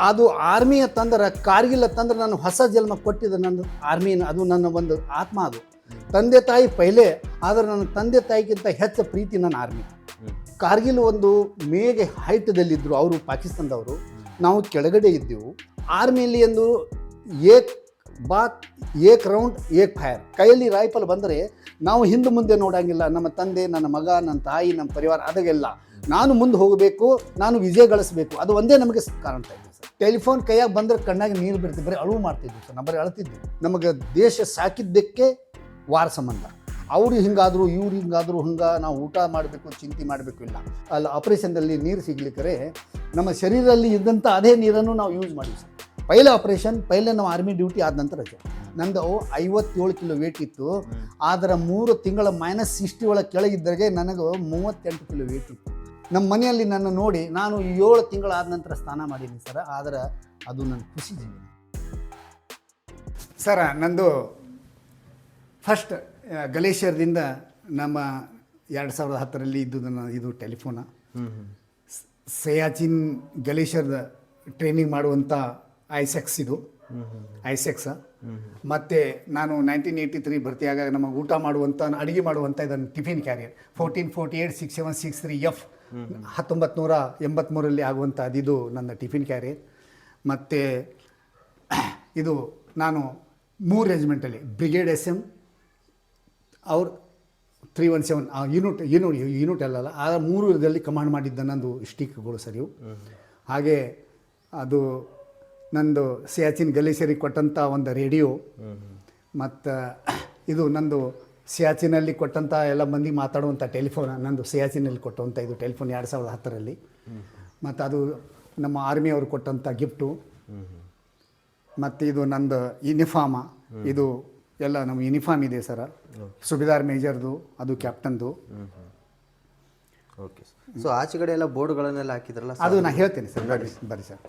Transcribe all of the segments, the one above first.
ಅದು ಆರ್ಮಿ ಅಂತಂದ್ರೆ ಕಾರ್ಗಿಲ್ ಅಂತಂದ್ರೆ ನಾನು ಹೊಸ ಜನ್ಮ ಕೊಟ್ಟಿದ್ದೆ ನನ್ನ ಆರ್ಮಿ, ಅದು ನನ್ನ ಒಂದು ಆತ್ಮ. ಅದು ತಂದೆ ತಾಯಿ ಪೈಲೆ, ಆದರೆ ನನ್ನ ತಂದೆ ತಾಯಿಗಿಂತ ಹೆಚ್ಚು ಪ್ರೀತಿ ನನ್ನ ಆರ್ಮಿ. ಕಾರ್ಗಿಲ್ ಒಂದು ಮೇಗೆ ಹೈಟದಲ್ಲಿದ್ದರು ಅವರು, ಪಾಕಿಸ್ತಾನದವರು, ನಾವು ಕೆಳಗಡೆ ಇದ್ದೆವು. ಆರ್ಮಿಯಲ್ಲಿ ಒಂದು ಏಕ್ ಬಾತ್ ಏಕ್ ರೌಂಡ್ ಏಕ್ ಫೈರ್, ಕೈಯಲ್ಲಿ ರೈಫಲ್ ಬಂದರೆ ನಾವು ಹಿಂದೆ ಮುಂದೆ ನೋಡೋಂಗಿಲ್ಲ. ನಮ್ಮ ತಂದೆ, ನನ್ನ ಮಗ, ನನ್ನ ತಾಯಿ, ನಮ್ಮ ಪರಿವಾರ, ಅದಕ್ಕೆಲ್ಲ ನಾನು ಮುಂದೆ ಹೋಗಬೇಕು, ನಾನು ವಿಜಯ ಗಳಿಸಬೇಕು, ಅದು ಒಂದೇ ನಮಗೆ ಕಾಣ್ತಾ ಇದೆ ಸರ್. ಟೆಲಿಫೋನ್ ಕೈಯಾಗಿ ಬಂದರೆ ಕಣ್ಣಾಗಿ ನೀರು ಬಿಡ್ತಿದ್ದು, ಬರೀ ಅಳುವು ಮಾಡ್ತಿದ್ವಿ ಸರ್, ನಾವು ಬರೀ ಅಳ್ತಿದ್ವಿ. ನಮಗೆ ದೇಶ ಸಾಕಿದ್ದಕ್ಕೆ ವಾರ ಸಂಬಂಧ, ಅವರು ಹಿಂಗಾದ್ರು ಇವ್ರು ಹಿಂಗಾದ್ರು, ನಾವು ಊಟ ಮಾಡಬೇಕು, ಚಿಂತೆ ಮಾಡಬೇಕು ಇಲ್ಲ. ಅಲ್ಲಿ ಆಪ್ರೇಷನ್ದಲ್ಲಿ ನೀರು ಸಿಗ್ಲಿಕ್ಕರೆ ನಮ್ಮ ಶರೀರದಲ್ಲಿ ಇದ್ದಂಥ ಅದೇ ನೀರನ್ನು ನಾವು ಯೂಸ್ ಮಾಡಿವಿ ಸರ್. ಪೈಲೆ ಆಪ್ರೇಷನ್, ಪೈಲೆ ನಾವು ಆರ್ಮಿ ಡ್ಯೂಟಿ ಆದ ನಂತರ ನಂದು 57 ಕಿಲೋ ವೇಟ್ ಇತ್ತು. ಆದರೆ 3 ತಿಂಗಳ -60 ಒಳಗೆ ಕೆಳಗಿದ್ದಾಗ ನನಗೆ 38 ಕಿಲೋ ವೇಟ್ ಇತ್ತು. ನಮ್ಮ ಮನೆಯಲ್ಲಿ ನನ್ನ ನೋಡಿ ನಾನು 7 ತಿಂಗಳಾದ ನಂತರ ಸ್ನಾನ ಮಾಡೀನಿ ಸರ್. ಆದರೆ ಅದು ನನ್ನ ಖುಷಿ ಜೀವನ ಸರ. ನಂದು ಫಸ್ಟ್ ಗಲೇಶ್ವರದಿಂದ ನಮ್ಮ 2010ರಲ್ಲಿ ಇದ್ದುದನ್ನು ಇದು ಟೆಲಿಫೋನ ಸಿಯಾಚಿನ್ ಗಲೇಶ್ವರದ ಟ್ರೈನಿಂಗ್ ಮಾಡುವಂಥ ಐಸೆಕ್ಸ್, ಇದು ಐಸೆಕ್ಸ್. ಮತ್ತು ನಾನು 1983 ಭರ್ತಿಯಾಗ ನಮಗೆ ಊಟ ಮಾಡುವಂಥ, ಅಡುಗೆ ಮಾಡುವಂಥ ಇದನ್ನು ಟಿಫಿನ್ ಕ್ಯಾರಿಯರ್ 14486763F 1983ರಲ್ಲಿ ಆಗುವಂಥ ಅದಿದು ನನ್ನ ಟಿಫಿನ್ ಕ್ಯಾರಿಯರ್. ಮತ್ತು ಇದು ನಾನು 3 ರೆಜಿಮೆಂಟಲ್ಲಿ ಬ್ರಿಗೇಡ್ SM ಅವ್ರು 317 ಯೂನಿಟ್ ಅಲ್ಲಲ್ಲ, ಆ 3 ಇದರಲ್ಲಿ ಕಮಾಂಡ್ ಮಾಡಿದ್ದ ನಂದು ಸ್ಟಿಕ್ಗಳು ಸರ್ ಇವು. ಹಾಗೆ ಅದು ನಂದು ಸಿಯಾಚಿನ್ ಗಲೇಶ್ವರಿಗೆ ಕೊಟ್ಟಂಥ ಒಂದು ರೇಡಿಯೋ, ಮತ್ತು ಇದು ನಂದು ಸಿಯಾಚಿನಲ್ಲಿ ಕೊಟ್ಟಂಥ ಎಲ್ಲ ಮಂದಿ ಮಾತಾಡುವಂಥ ಟೆಲಿಫೋನ್, ನಂದು ಸಿಯಾಚಿನಲ್ಲಿ ಕೊಟ್ಟಂಥ ಇದು ಟೆಲಿಫೋನ್ 2010ರಲ್ಲಿ. ಮತ್ತು ಅದು ನಮ್ಮ ಆರ್ಮಿಯವರು ಕೊಟ್ಟಂಥ ಗಿಫ್ಟು. ಮತ್ತು ಇದು ನಂದು ಯೂನಿಫಾರ್ಮ, ಇದು ಎಲ್ಲ ನಮ್ಮ ಯೂನಿಫಾರ್ಮ್ ಇದೆ ಸರ. ಸುಬೇದಾರ್ ಮೇಜರ್ದು, ಅದು ಕ್ಯಾಪ್ಟನ್ದು. ಓಕೆ. ಸೊ ಆಚೆ ಕಡೆ ಎಲ್ಲ ಬೋರ್ಡ್ಗಳನ್ನೆಲ್ಲ ಹಾಕಿದ್ರಲ್ಲ, ಅದು ನಾನು ಹೇಳ್ತೇನೆ ಸರ್, ಬರ್ರಿ ಸರ್.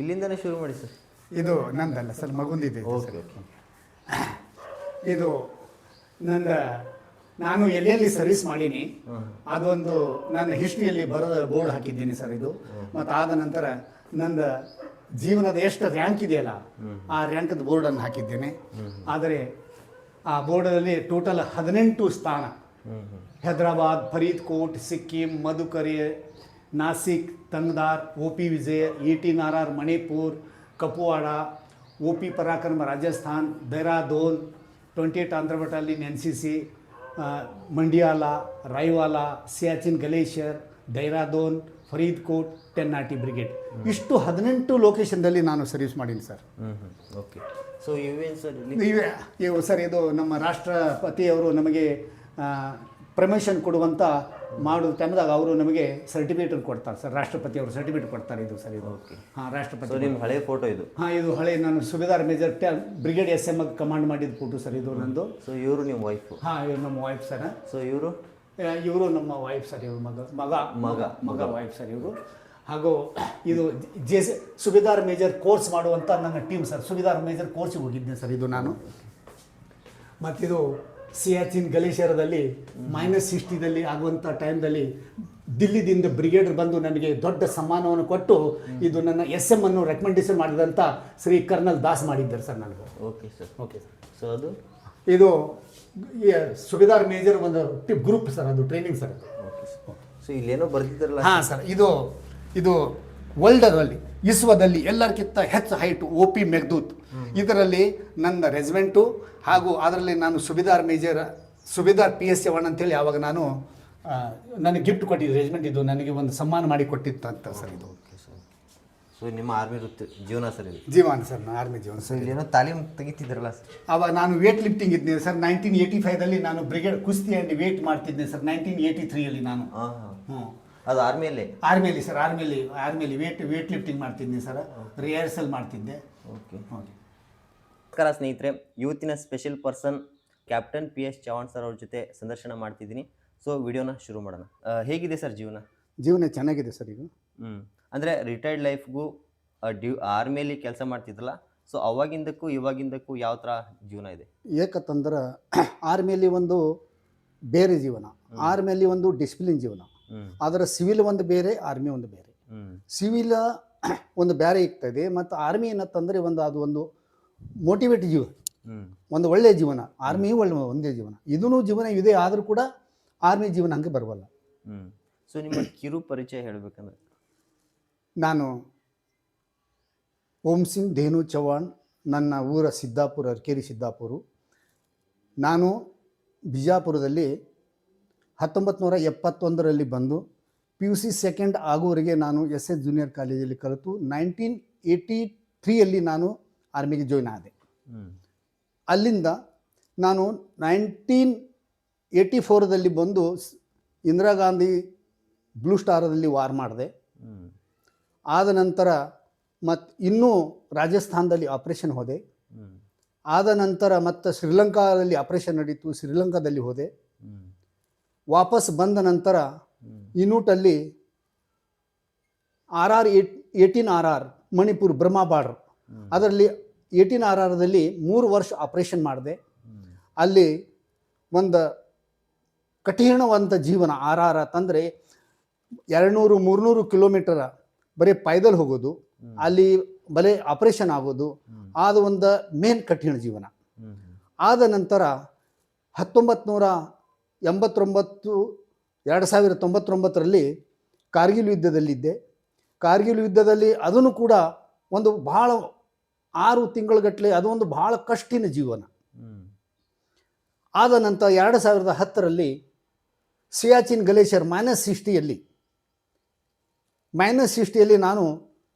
ಇಲ್ಲಿಂದನೇ ಶುರು ಮಾಡಿ ಸರ್. ಇದು ನಂದಲ್ಲ ಸರ್, ಮಗುಂದಿದೆ. ಓಕೆ. ಇದು ನಂದ, ನಾನು ಎಲ್ಲೆಲ್ಲಿ ಸರ್ವಿಸ್ ಮಾಡೀನಿ ಅದೊಂದು ನನ್ನ ಹಿಸ್ಟ್ರಿಯಲ್ಲಿ ಬರೋದ ಬೋರ್ಡ್ ಹಾಕಿದ್ದೀನಿ ಸರ್ ಇದು. ಮತ್ತು ಆದ ನಂತರ ನನ್ನ ಜೀವನದ ಎಷ್ಟು ರ್ಯಾಂಕ್ ಇದೆಯಲ್ಲ ಆ ರ್ಯಾಂಕದ ಬೋರ್ಡನ್ನು ಹಾಕಿದ್ದೇನೆ. ಆದರೆ ಆ ಬೋರ್ಡಲ್ಲಿ ಟೋಟಲ್ 18 ಸ್ಥಾನ, Hyderabad, Faridkot, Sikkim, Madhukari, Nashik, ತಂಗದಾರ್, OP Vijay, ET-NRR Manipur, Kupwara, OP Parakram Rajasthan, Dehradun, 28 Andhra battalion NCC, Mandiyala, Raiwala, Siachen glacier, Dehradun, Faridkot, 10 brigade, ಇಷ್ಟು 18 ಲೊಕೇಶನ್ದಲ್ಲಿ ನಾನು ಸರ್ವಿಸ್ ಮಾಡೀನಿ ಸರ್. ಓಕೆ. ಸೊ ಇವೇನು ಸರ್ ಇವು ಸರ್, ಇದು ನಮ್ಮ ರಾಷ್ಟ್ರಪತಿಯವರು ನಮಗೆ ಪ್ರಮೋಷನ್ ಕೊಡುವಂಥ ಮಾಡೋ ಟೈಮ್ದಾಗ ಅವರು ನಮಗೆ ಸರ್ಟಿಫಿಕೇಟ್ ಕೊಡ್ತಾರೆ ಸರ್. ರಾಷ್ಟ್ರಪತಿಯವರು ಸರ್ಟಿಫಿಕೇಟ್ ಕೊಡ್ತಾರೆ ಇದು ಸರ್. ಇದು ಓಕೆ. ಹಾಂ, ರಾಷ್ಟ್ರಪತಿ. ಸೊ ನಿಮ್ಮ ಹಳೆ ಫೋಟೋ ಇದು? ಹಾಂ, ಇದು ಹಳೆ, ನಾನು ಸುಬೇದಾರ್ ಮೇಜರ್ ಬ್ರಿಗೇಡ್ SM ಕಮಾಂಡ್ ಮಾಡಿದ ಫೋಟೋ ಸರ್ ಇದು ನಂದು. ಸೊ ಇವರು ನಿಮ್ಮ ವೈಫು? ಹಾಂ, ಇವ್ರು ನಮ್ಮ ವೈಫ್ ಸರ್. ಸೊ ಇವರು ನಮ್ಮ ವೈಫ್ ಸರ್. ಇವರು ಮಗ ವೈಫ್ ಸರ್ ಇವರು. ಹಾಗೂ ಇದು ಸುಬೇದಾರ್ ಮೇಜರ್ ಕೋರ್ಸ್ ಮಾಡುವಂಥ ನನ್ನ ಟೀಮ್ ಸರ್. ಸುಬೇದಾರ್ ಮೇಜರ್ ಕೋರ್ಸಿಗೆ ಹೋಗಿದ್ದೆ ಸರ್ ಇದು ನಾನು. ಮತ್ತಿದು ಸಿಯಾಚಿನ್ ಗಲೇಶ್ವರದಲ್ಲಿ -60ದಲ್ಲಿ ಆಗುವಂಥ ಟೈಮ್ದಲ್ಲಿ ದಿಲ್ಲಿದಿಂದ ಬ್ರಿಗೇಡರ್ ಬಂದು ನನಗೆ ದೊಡ್ಡ ಸನ್ಮಾನವನ್ನು ಕೊಟ್ಟು ಇದು ನನ್ನ SM ಅನ್ನು ರೆಕಮೆಂಡೇಶನ್ ಮಾಡಿದಂಥ ಶ್ರೀ ಕರ್ನಲ್ ದಾಸ್ ಮಾಡಿದ್ದಾರೆ ಸರ್ ನನಗೆ. Okay sir. Okay sir. So ಅದು ಇದು ಸುಬೇದಾರ್ ಮೇಜರ್ ಒಂದು ಗ್ರೂಪ್ ಸರ್, ಅದು training sir. Okay sir. So ಇಲ್ಲೇನೋ ಬರ್ತಿದ್ದಾರಲ್ಲ? ಹಾಂ ಸರ್, ಇದು ವರ್ಲ್ಡರಲ್ಲಿ, ವಿಶ್ವದಲ್ಲಿ ಎಲ್ಲರಿಗಿಂತ ಹೆಚ್ಚು ಹೈಟು OP ಮೆಗ್ದೂತ್. ಇದರಲ್ಲಿ ನನ್ನ ರೆಜಿಮೆಂಟು ಹಾಗೂ ಅದರಲ್ಲಿ ನಾನು ಸುಬೇದಾರ್ PS1 ಅಂತೇಳಿ ಆವಾಗ ನಾನು ನನಗೆ ಗಿಫ್ಟ್ ಕೊಟ್ಟಿದ್ದು ರೆಜಿಮೆಂಟ್, ಇದು ನನಗೆ ಒಂದು ಸನ್ಮಾನ ಮಾಡಿ ಕೊಟ್ಟಿತ್ತು ಅಂತ ಸರ್ ಇದು. Okay sir. ಸೊ ನಿಮ್ಮ ಆರ್ಮಿ ಜೀವನ ಸರ್ ಇದು? ಜೀವನ ಸರ್, ನಾನು ಆರ್ಮಿ ಜೀವನ ಸರ್. ಇಲ್ಲೇನೋ ತಾಲೀಮ್ ತೆಗಿತಿದ್ರಲ್ಲ ಸರ್? ಆವಾಗ ನಾನು ವೇಟ್ ಲಿಫ್ಟಿಂಗ್ ಇದ್ದೀನಿ ಸರ್. 1985ದಲ್ಲಿ ನಾನು ಬ್ರಿಗೇಡ್ ಕುಸ್ತಿ ಅಂಡ್ ವೇಟ್ ಮಾಡ್ತಿದ್ದೆ ಸರ್. 1983ಯಲ್ಲಿ ನಾನು. ಹ್ಞೂ, ಅದು ಆರ್ಮಿಯಲ್ಲಿ ಸರ್. ಆರ್ಮಿಯಲ್ಲಿ ವೇಟ್ ಲಿಫ್ಟಿಂಗ್ ಮಾಡ್ತಿದ್ದೆ ಸರ್. ರಿಹರ್ಸಲ್ ಮಾಡ್ತಿದ್ದೆ. ಓಕೆ. ಓಕೆ. ನಮಸ್ಕಾರ ಸ್ನೇಹಿತರೆ, ಇವತ್ತಿನ special person captain PS Chavan sir ಅವ್ರ ಜೊತೆ ಸಂದರ್ಶನ ಮಾಡ್ತಿದ್ದೀನಿ. ಸೊ ವಿಡಿಯೋನ ಶುರು ಮಾಡೋಣ. ಹೇಗಿದೆ ಸರ್ ಜೀವನ? ಚೆನ್ನಾಗಿದೆ ಸರ್ ಇದು. ಅಂದರೆ ರಿಟೈರ್ಡ್ ಲೈಫ್ಗೂ ಆರ್ಮಿಯಲ್ಲಿ ಕೆಲಸ ಮಾಡ್ತಿದ್ರಲ್ಲ, ಸೊ ಅವಾಗಿಂದಕ್ಕೂ ಇವಾಗಿಂದಕ್ಕೂ ಯಾವ ಥರ ಜೀವನ ಇದೆ? ಏಕತ್ತಂದ್ರೆ ಆರ್ಮಿಯಲ್ಲಿ ಒಂದು ಬೇರೆ ಜೀವನ, ಆರ್ಮಿಯಲ್ಲಿ ಒಂದು ಡಿಸಿಪ್ಲಿನ್ ಜೀವನ, ಆದರೆ ಸಿವಿಲ್ ಒಂದು ಬೇರೆ, ಆರ್ಮಿ ಒಂದು ಬೇರೆ. ಸಿವಿಲ್ ಒಂದು ಬೇರೆ ಇರ್ತದೆ, ಮತ್ತು ಆರ್ಮಿ ಏನತ್ತಂದರೆ ಅದು ಒಂದು ಮೋಟಿವೇಟ್ ಜೀವ, ಒಂದು ಒಳ್ಳೆಯ ಜೀವನ. ಆರ್ಮಿ ಒಂದೇ ಜೀವನ, ಇದೂ ಜೀವನ ಇದೆ, ಆದರೂ ಕೂಡ ಆರ್ಮಿ ಜೀವನ ಹಂಗೆ ಬರವಲ್ಲ. ಸೊ ನಿಮ್ಮ ಕಿರು ಪರಿಚಯ ಹೇಳಬೇಕಂದ್ರೆ, ನಾನು ಓಂ ಸಿಂಗ್ ಧೇನು ಚವ್ಹಾಣ್, ನನ್ನ ಊರ ಸಿದ್ದಾಪುರ, ಅರ್ಕೇರಿ ಸಿದ್ದಾಪುರ. ನಾನು ಬಿಜಾಪುರದಲ್ಲಿ 1971ರಲ್ಲಿ ಬಂದು PUC ಸೆಕೆಂಡ್ ಆಗುವವರೆಗೆ ನಾನು SS ಜೂನಿಯರ್ ಕಾಲೇಜಲ್ಲಿ ಕಲಿತು 1983ಯಲ್ಲಿ ನಾನು ಆರ್ಮಿಗೆ ಜಾಯ್ನ್ ಆದೆ. ಅಲ್ಲಿಂದ ನಾನು 1984ದಲ್ಲಿ ಬಂದು ಇಂದಿರಾ ಗಾಂಧಿ ಬ್ಲೂ ಸ್ಟಾರದಲ್ಲಿ ವಾರ್ ಮಾಡಿದೆ. ಆದ ನಂತರ ಮತ್ತು ಇನ್ನೂ ರಾಜಸ್ಥಾನದಲ್ಲಿ ಆಪರೇಷನ್ ಹೋದೆ. ಆದ ನಂತರ ಮತ್ತು ಶ್ರೀಲಂಕಾದಲ್ಲಿ ಆಪರೇಷನ್ ನಡೀತು, ಶ್ರೀಲಂಕಾದಲ್ಲಿ ಹೋದೆ. ವಾಪಸ್ ಬಂದ ನಂತರ ಇನೂಟಲ್ಲಿ RR18RR ಮಣಿಪುರ್ ಬ್ರಹ್ಮ ಬಾರ್ಡರ್, ಅದರಲ್ಲಿ 18RRದಲ್ಲಿ 3 ವರ್ಷ ಆಪರೇಷನ್ ಮಾಡಿದೆ. ಅಲ್ಲಿ ಒಂದು ಕಠಿಣವಂತ ಜೀವನ. RR ಅಂತಂದರೆ 200-300 ಕಿಲೋಮೀಟರ್ ಬರೀ ಪೈದಲ್ ಹೋಗೋದು, ಅಲ್ಲಿ ಬರೀ ಆಪರೇಷನ್ ಆಗೋದು, ಅದು ಒಂದು ಮೇನ್ ಕಠಿಣ ಜೀವನ. ಆದ ನಂತರ 2099ರಲ್ಲಿ ಕಾರ್ಗಿಲ್ ಯುದ್ಧದಲ್ಲಿದ್ದೆ. ಕಾರ್ಗಿಲ್ ಯುದ್ಧದಲ್ಲಿ ಅದನ್ನು ಕೂಡ ಒಂದು ಭಾಳ 6 ತಿಂಗಳುಗಟ್ಟಲೆ ಅದೊಂದು ಭಾಳ ಕಷ್ಟಿನ ಜೀವನ. ಆದ ನಂತರ 2010ರಲ್ಲಿ ಸಿಯಾಚಿನ್ ಗ್ಲೇಷಿಯರ್ -60ಯಲ್ಲಿ ನಾನು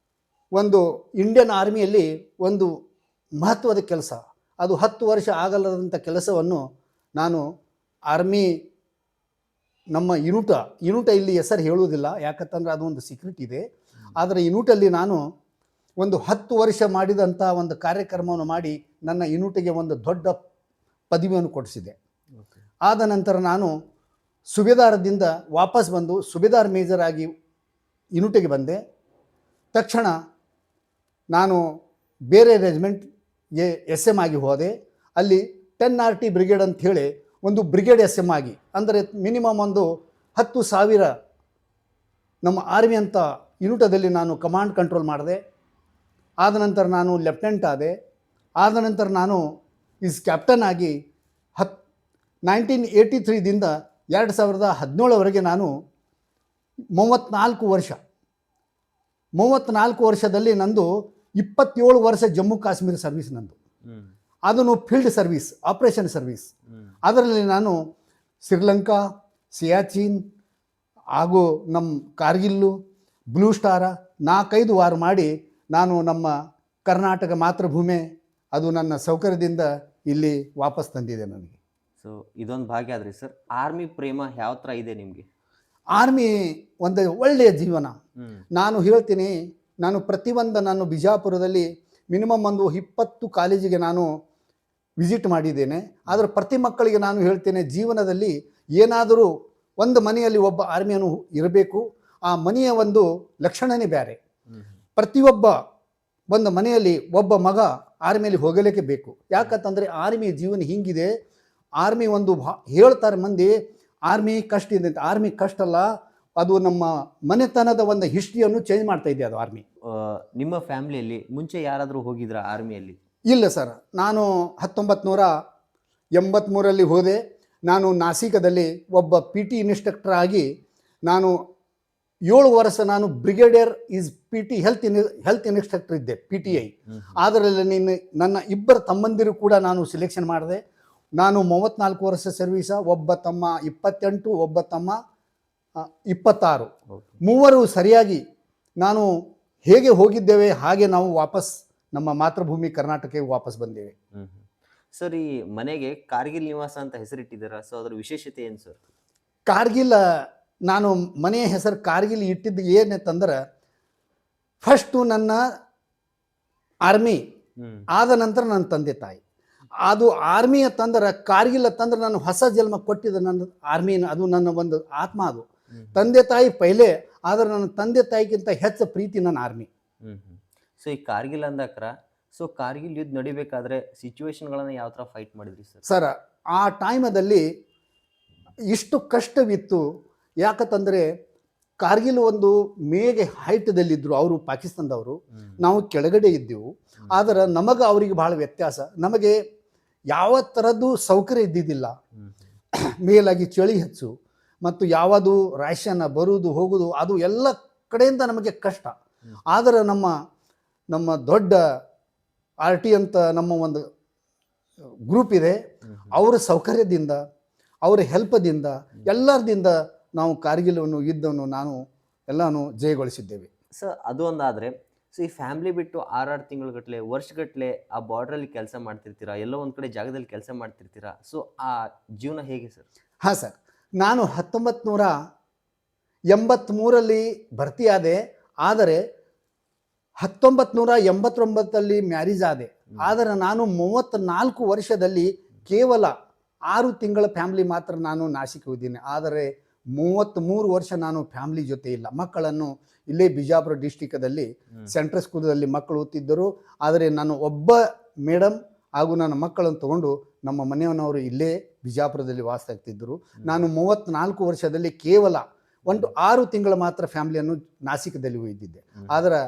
ಒಂದು ಇಂಡಿಯನ್ ಆರ್ಮಿಯಲ್ಲಿ ಒಂದು ಮಹತ್ವದ ಕೆಲಸ, ಅದು 10 ವರ್ಷ ಆಗಲ್ಲದಂಥ ಕೆಲಸವನ್ನು ನಾನು ಆರ್ಮಿ ನಮ್ಮ ಯುನಿಟ ಇಲ್ಲಿ ಹೆಸರು ಹೇಳುವುದಿಲ್ಲ, ಯಾಕಂತಂದ್ರೆ ಅದು ಒಂದು ಸೀಕ್ರೆಟ್ ಇದೆ. ಆದರೆ ಯುನಿಟಲ್ಲಿ ನಾನು ಒಂದು 10 ವರ್ಷ ಮಾಡಿದಂಥ ಒಂದು ಕಾರ್ಯಕ್ರಮವನ್ನು ಮಾಡಿ ನನ್ನ ಯುನಿಟಿಗೆ ಒಂದು ದೊಡ್ಡ ಪದವಿಯನ್ನು ಕೊಡಿಸಿದೆ. ಆದ ನಂತರ ನಾನು ಸುಬೇದಾರದಿಂದ ವಾಪಸ್ ಬಂದು ಸುಬೇದಾರ್ ಮೇಜರ್ ಆಗಿ ಯುನಿಟಿಗೆ ಬಂದೆ. ತಕ್ಷಣ ನಾನು ಬೇರೆ ರೆಜಿಮೆಂಟ್ಗೆ SM ಆಗಿ ಹೋದೆ. ಅಲ್ಲಿ 10RT ಬ್ರಿಗೇಡ್ ಅಂಥೇಳಿ ಒಂದು ಬ್ರಿಗೇಡ್ SM ಆಗಿ, ಅಂದರೆ ಮಿನಿಮಮ್ ಒಂದು 10,000 ನಮ್ಮ ಆರ್ಮಿ ಅಂತ ಯುನಿಟದಲ್ಲಿ ನಾನು ಕಮಾಂಡ್ ಕಂಟ್ರೋಲ್ ಮಾಡಿದೆ. ಆದ ನಂತರ ನಾನು ಲೆಫ್ಟಿನೆಂಟ್ ಆದೆ. ಆದ ನಂತರ ನಾನು ಕ್ಯಾಪ್ಟನ್ ಆಗಿ 1983ದಿಂದ 2017ವರೆಗೆ ನಾನು 34 ವರ್ಷದಲ್ಲಿ ನಂದು 27 ವರ್ಷ ಜಮ್ಮು ಕಾಶ್ಮೀರ ಸರ್ವಿಸ್ ನಂದು. ಅದನ್ನು ಫೀಲ್ಡ್ ಸರ್ವಿಸ್, ಆಪರೇಷನ್ ಸರ್ವಿಸ್. ಅದರಲ್ಲಿ ನಾನು ಶ್ರೀಲಂಕಾ, ಸಿಯಾಚಿನ್ ಹಾಗೂ ನಮ್ಮ ಕಾರ್ಗಿಲ್ಲು, ಬ್ಲೂ ಸ್ಟಾರ 4-5 ವಾರ ಮಾಡಿ ನಾನು ನಮ್ಮ ಕರ್ನಾಟಕ ಮಾತೃಭೂಮಿ, ಅದು ನನ್ನ ಸೌಕರ್ಯದಿಂದ ಇಲ್ಲಿ ವಾಪಸ್ ತಂದಿದೆ ನನಗೆ. ಸೊ ಇದೊಂದು ಭಾಗ್ಯ ಆದ್ರಿ ಸರ್. ಆರ್ಮಿ ಪ್ರೇಮ ಯಾವ ಥರ ಇದೆ ನಿಮಗೆ? ಆರ್ಮಿ ಒಂದು ಒಳ್ಳೆಯ ಜೀವನ. ನಾನು ಹೇಳ್ತೀನಿ, ನಾನು ಬಿಜಾಪುರದಲ್ಲಿ ಮಿನಿಮಮ್ ಒಂದು 20 ಕಾಲೇಜಿಗೆ ನಾನು ವಿಸಿಟ್ ಮಾಡಿದ್ದೇನೆ. ಆದರೆ ಪ್ರತಿ ಮಕ್ಕಳಿಗೆ ನಾನು ಹೇಳ್ತೇನೆ, ಜೀವನದಲ್ಲಿ ಏನಾದರೂ ಒಂದು ಮನೆಯಲ್ಲಿ ಒಬ್ಬ ಆರ್ಮಿಯನ್ನು ಇರಬೇಕು. ಆ ಮನೆಯ ಒಂದು ಲಕ್ಷಣನೇ ಬೇರೆ. ಪ್ರತಿಯೊಬ್ಬ ಒಂದು ಮನೆಯಲ್ಲಿ ಒಬ್ಬ ಮಗ ಆರ್ಮಿಯಲ್ಲಿ ಹೋಗಲಿಕ್ಕೆ ಬೇಕು. ಯಾಕಂತಂದರೆ ಆರ್ಮಿ ಜೀವನ ಹಿಂಗಿದೆ. ಆರ್ಮಿ ಒಂದು ಹೇಳ್ತಾರೆ ಮಂದಿ, ಆರ್ಮಿ ಕಷ್ಟ ಇದೆ ಅಂತ. ಆರ್ಮಿ ಕಷ್ಟ ಅಲ್ಲ, ಅದು ನಮ್ಮ ಮನೆತನದ ಒಂದು ಹಿಸ್ಟ್ರಿಯನ್ನು ಚೇಂಜ್ ಮಾಡ್ತಾ ಇದೆ ಅದು ಆರ್ಮಿ. ನಿಮ್ಮ ಫ್ಯಾಮಿಲಿಯಲ್ಲಿ ಮುಂಚೆ ಯಾರಾದರೂ ಹೋಗಿದ್ರಾ ಆರ್ಮಿಯಲ್ಲಿ? ಇಲ್ಲ ಸರ್, ನಾನು 1983ರಲ್ಲಿ ಹೋದೆ. ನಾನು ನಾಸಿಕದಲ್ಲಿ ಒಬ್ಬ PT ಇನ್ಸ್ಟ್ರಕ್ಟರ್ ಆಗಿ ನಾನು 7 ವರ್ಷ ನಾನು ಬ್ರಿಗೇಡಿಯರ್ PT ಹೆಲ್ತ್ ಇನ್ಸ್ಟ್ರಕ್ಟರ್ ಇದ್ದೆ, PTI. ಅದರಲ್ಲಿ ನನ್ನ 2 ತಮ್ಮಂದಿರು ಕೂಡ ನಾನು ಸೆಲೆಕ್ಷನ್ ಮಾಡಿದೆ. ನಾನು 34 ವರ್ಷ ಸರ್ವೀಸ, ಒಬ್ಬ ತಮ್ಮ 28, ಒಬ್ಬ ತಮ್ಮ 26. ಮೂವರು ಸರಿಯಾಗಿ ನಾನು ಹೇಗೆ ಹೋಗಿದ್ದೇವೆ ಹಾಗೆ ನಾವು ವಾಪಸ್ ನಮ್ಮ ಮಾತೃಭೂಮಿ ಕರ್ನಾಟಕಕ್ಕೆ ವಾಪಸ್ ಬಂದೇವೆ. ಸರ್, ಈ ಮನೆಗೆ ಕಾರ್ಗಿಲ್ ನಿವಾಸ ಅಂತ ಹೆಸರಿಟ್ಟಿದ್ದೀರಾ, ಸೊ ಅದರ ವಿಶೇಷತೆ ಏನು ಸರ್? ಕಾರ್ಗಿಲ್, ನಾನು ಮನೆಯ ಹೆಸರು ಕಾರ್ಗಿಲ್ ಇಟ್ಟಿದ್ದು ಏನಂತಂದ್ರೆ, ಫಸ್ಟು ನನ್ನ ಆರ್ಮಿ, ಆದ ನಂತರ ನನ್ನ ತಂದೆ ತಾಯಿ. ಅದು ಆರ್ಮಿ ಅಂತಂದ್ರೆ, ಕಾರ್ಗಿಲ್ ಅಂತಂದ್ರೆ ನಾನು ಹೊಸ ಜನ್ಮ ಕೊಟ್ಟಿದ್ದ ನನ್ನ ಆರ್ಮಿ, ಅದು ನನ್ನ ಒಂದು ಆತ್ಮ. ಅದು ತಂದೆ ತಾಯಿ ಪೈಲೆ, ಆದರೆ ನನ್ನ ತಂದೆ ತಾಯಿಗಿಂತ ಹೆಚ್ಚು ಪ್ರೀತಿ ನನ್ನ ಆರ್ಮಿ. ಸೊ ಈ ಕಾರ್ಗಿಲ್ ಅಂದಕ್ರ ಸೊ ಕಾರ್ಗಿಲ್ ಯುದ್ಧ ನಡಿಬೇಕಾದ್ರೆ ಸಿಚುವೇಶನ್ಗಳನ್ನು ಯಾವ ಥರ ಫೈಟ್ ಮಾಡಿದ್ರಿ ಸರ್? ಸರ್, ಆ ಟೈಮದಲ್ಲಿ ಇಷ್ಟು ಕಷ್ಟವಿತ್ತು. ಯಾಕಂತಂದರೆ ಕಾರ್ಗಿಲ್ ಒಂದು ಮೇಗೆ ಹೈಟದಲ್ಲಿದ್ದರು ಅವರು, ಪಾಕಿಸ್ತಾನದವರು, ನಾವು ಕೆಳಗಡೆ ಇದ್ದೆವು. ಆದರೆ ನಮಗೆ ಅವರಿಗೆ ಭಾಳ ವ್ಯತ್ಯಾಸ. ನಮಗೆ ಯಾವ ಥರದ್ದು ಸೌಕರ್ಯ ಇದ್ದಿದ್ದಿಲ್ಲ. ಮೇಲಾಗಿ ಚಳಿ ಹೆಚ್ಚು ಮತ್ತು ಯಾವುದು ರ್ಯಾಷನ್ ಬರುವುದು ಹೋಗುವುದು ಅದು ಎಲ್ಲ ಕಡೆಯಿಂದ ನಮಗೆ ಕಷ್ಟ. ಆದರೆ ನಮ್ಮ ದೊಡ್ಡ RT ಅಂತ ನಮ್ಮ ಒಂದು ಗ್ರೂಪ್ ಇದೆ, ಅವರ ಸೌಕರ್ಯದಿಂದ, ಅವರ ಹೆಲ್ಪದಿಂದ, ಎಲ್ಲರದಿಂದ ನಾವು ಕಾರ್ಗಿಲವನ್ನು ಯುದ್ಧವನ್ನು ಎಲ್ಲಾನು ಜಯಗೊಳಿಸಿದ್ದೇವೆ. ಸರ್ ಅದು ಒಂದಾದರೆ, ಸೊ ಈ ಫ್ಯಾಮಿಲಿ ಬಿಟ್ಟು 6 ತಿಂಗಳುಗಟ್ಟಲೆ, ವರ್ಷಗಟ್ಟಲೆ ಆ ಬಾರ್ಡ್ರಲ್ಲಿ ಕೆಲಸ ಮಾಡ್ತಿರ್ತೀರಾ, ಎಲ್ಲೋ ಒಂದು ಕಡೆ ಜಾಗದಲ್ಲಿ ಕೆಲಸ ಮಾಡ್ತಿರ್ತೀರಾ. ಸೊ ಆ ಜೀವನ ಹೇಗೆ ಸರ್? ಹಾಂ ಸರ್, ನಾನು 1983ರಲ್ಲಿ ಭರ್ತಿಯಾದೆ. ಆದರೆ 1989ರಲ್ಲಿ ಮ್ಯಾರೇಜ್ ಆದೆ. ಆದರೆ ನಾನು 34 ವರ್ಷದಲ್ಲಿ ಕೇವಲ 6 ತಿಂಗಳ ಫ್ಯಾಮಿಲಿ ಮಾತ್ರ ನಾನು ನಾಸಿಕ್ ಹೋಗಿದ್ದೀನಿ. ಆದರೆ 33 ವರ್ಷ ನಾನು ಫ್ಯಾಮಿಲಿ ಜೊತೆ ಇಲ್ಲ. ಮಕ್ಕಳನ್ನು ಇಲ್ಲೇ ಬಿಜಾಪುರ ಡಿಸ್ಟಿಕದಲ್ಲಿ ಸೆಂಟ್ರಲ್ ಸ್ಕೂಲಲ್ಲಿ ಮಕ್ಕಳು ಓದ್ತಿದ್ದರು. ಆದರೆ ನಾನು ಒಬ್ಬ ಮೇಡಮ್ ಹಾಗೂ ನನ್ನ ಮಕ್ಕಳನ್ನು ತಗೊಂಡು ನಮ್ಮ ಮನೆಯವನವರು ಇಲ್ಲೇ ಬಿಜಾಪುರದಲ್ಲಿ ವಾಸ ಆಗ್ತಿದ್ದರು. ನಾನು 34 ವರ್ಷದಲ್ಲಿ ಕೇವಲ 6 ತಿಂಗಳ ಮಾತ್ರ ಫ್ಯಾಮಿಲಿಯನ್ನು ನಾಸಿಕದಲ್ಲಿ ಒಯ್ದಿದ್ದೆ. ಆದರೆ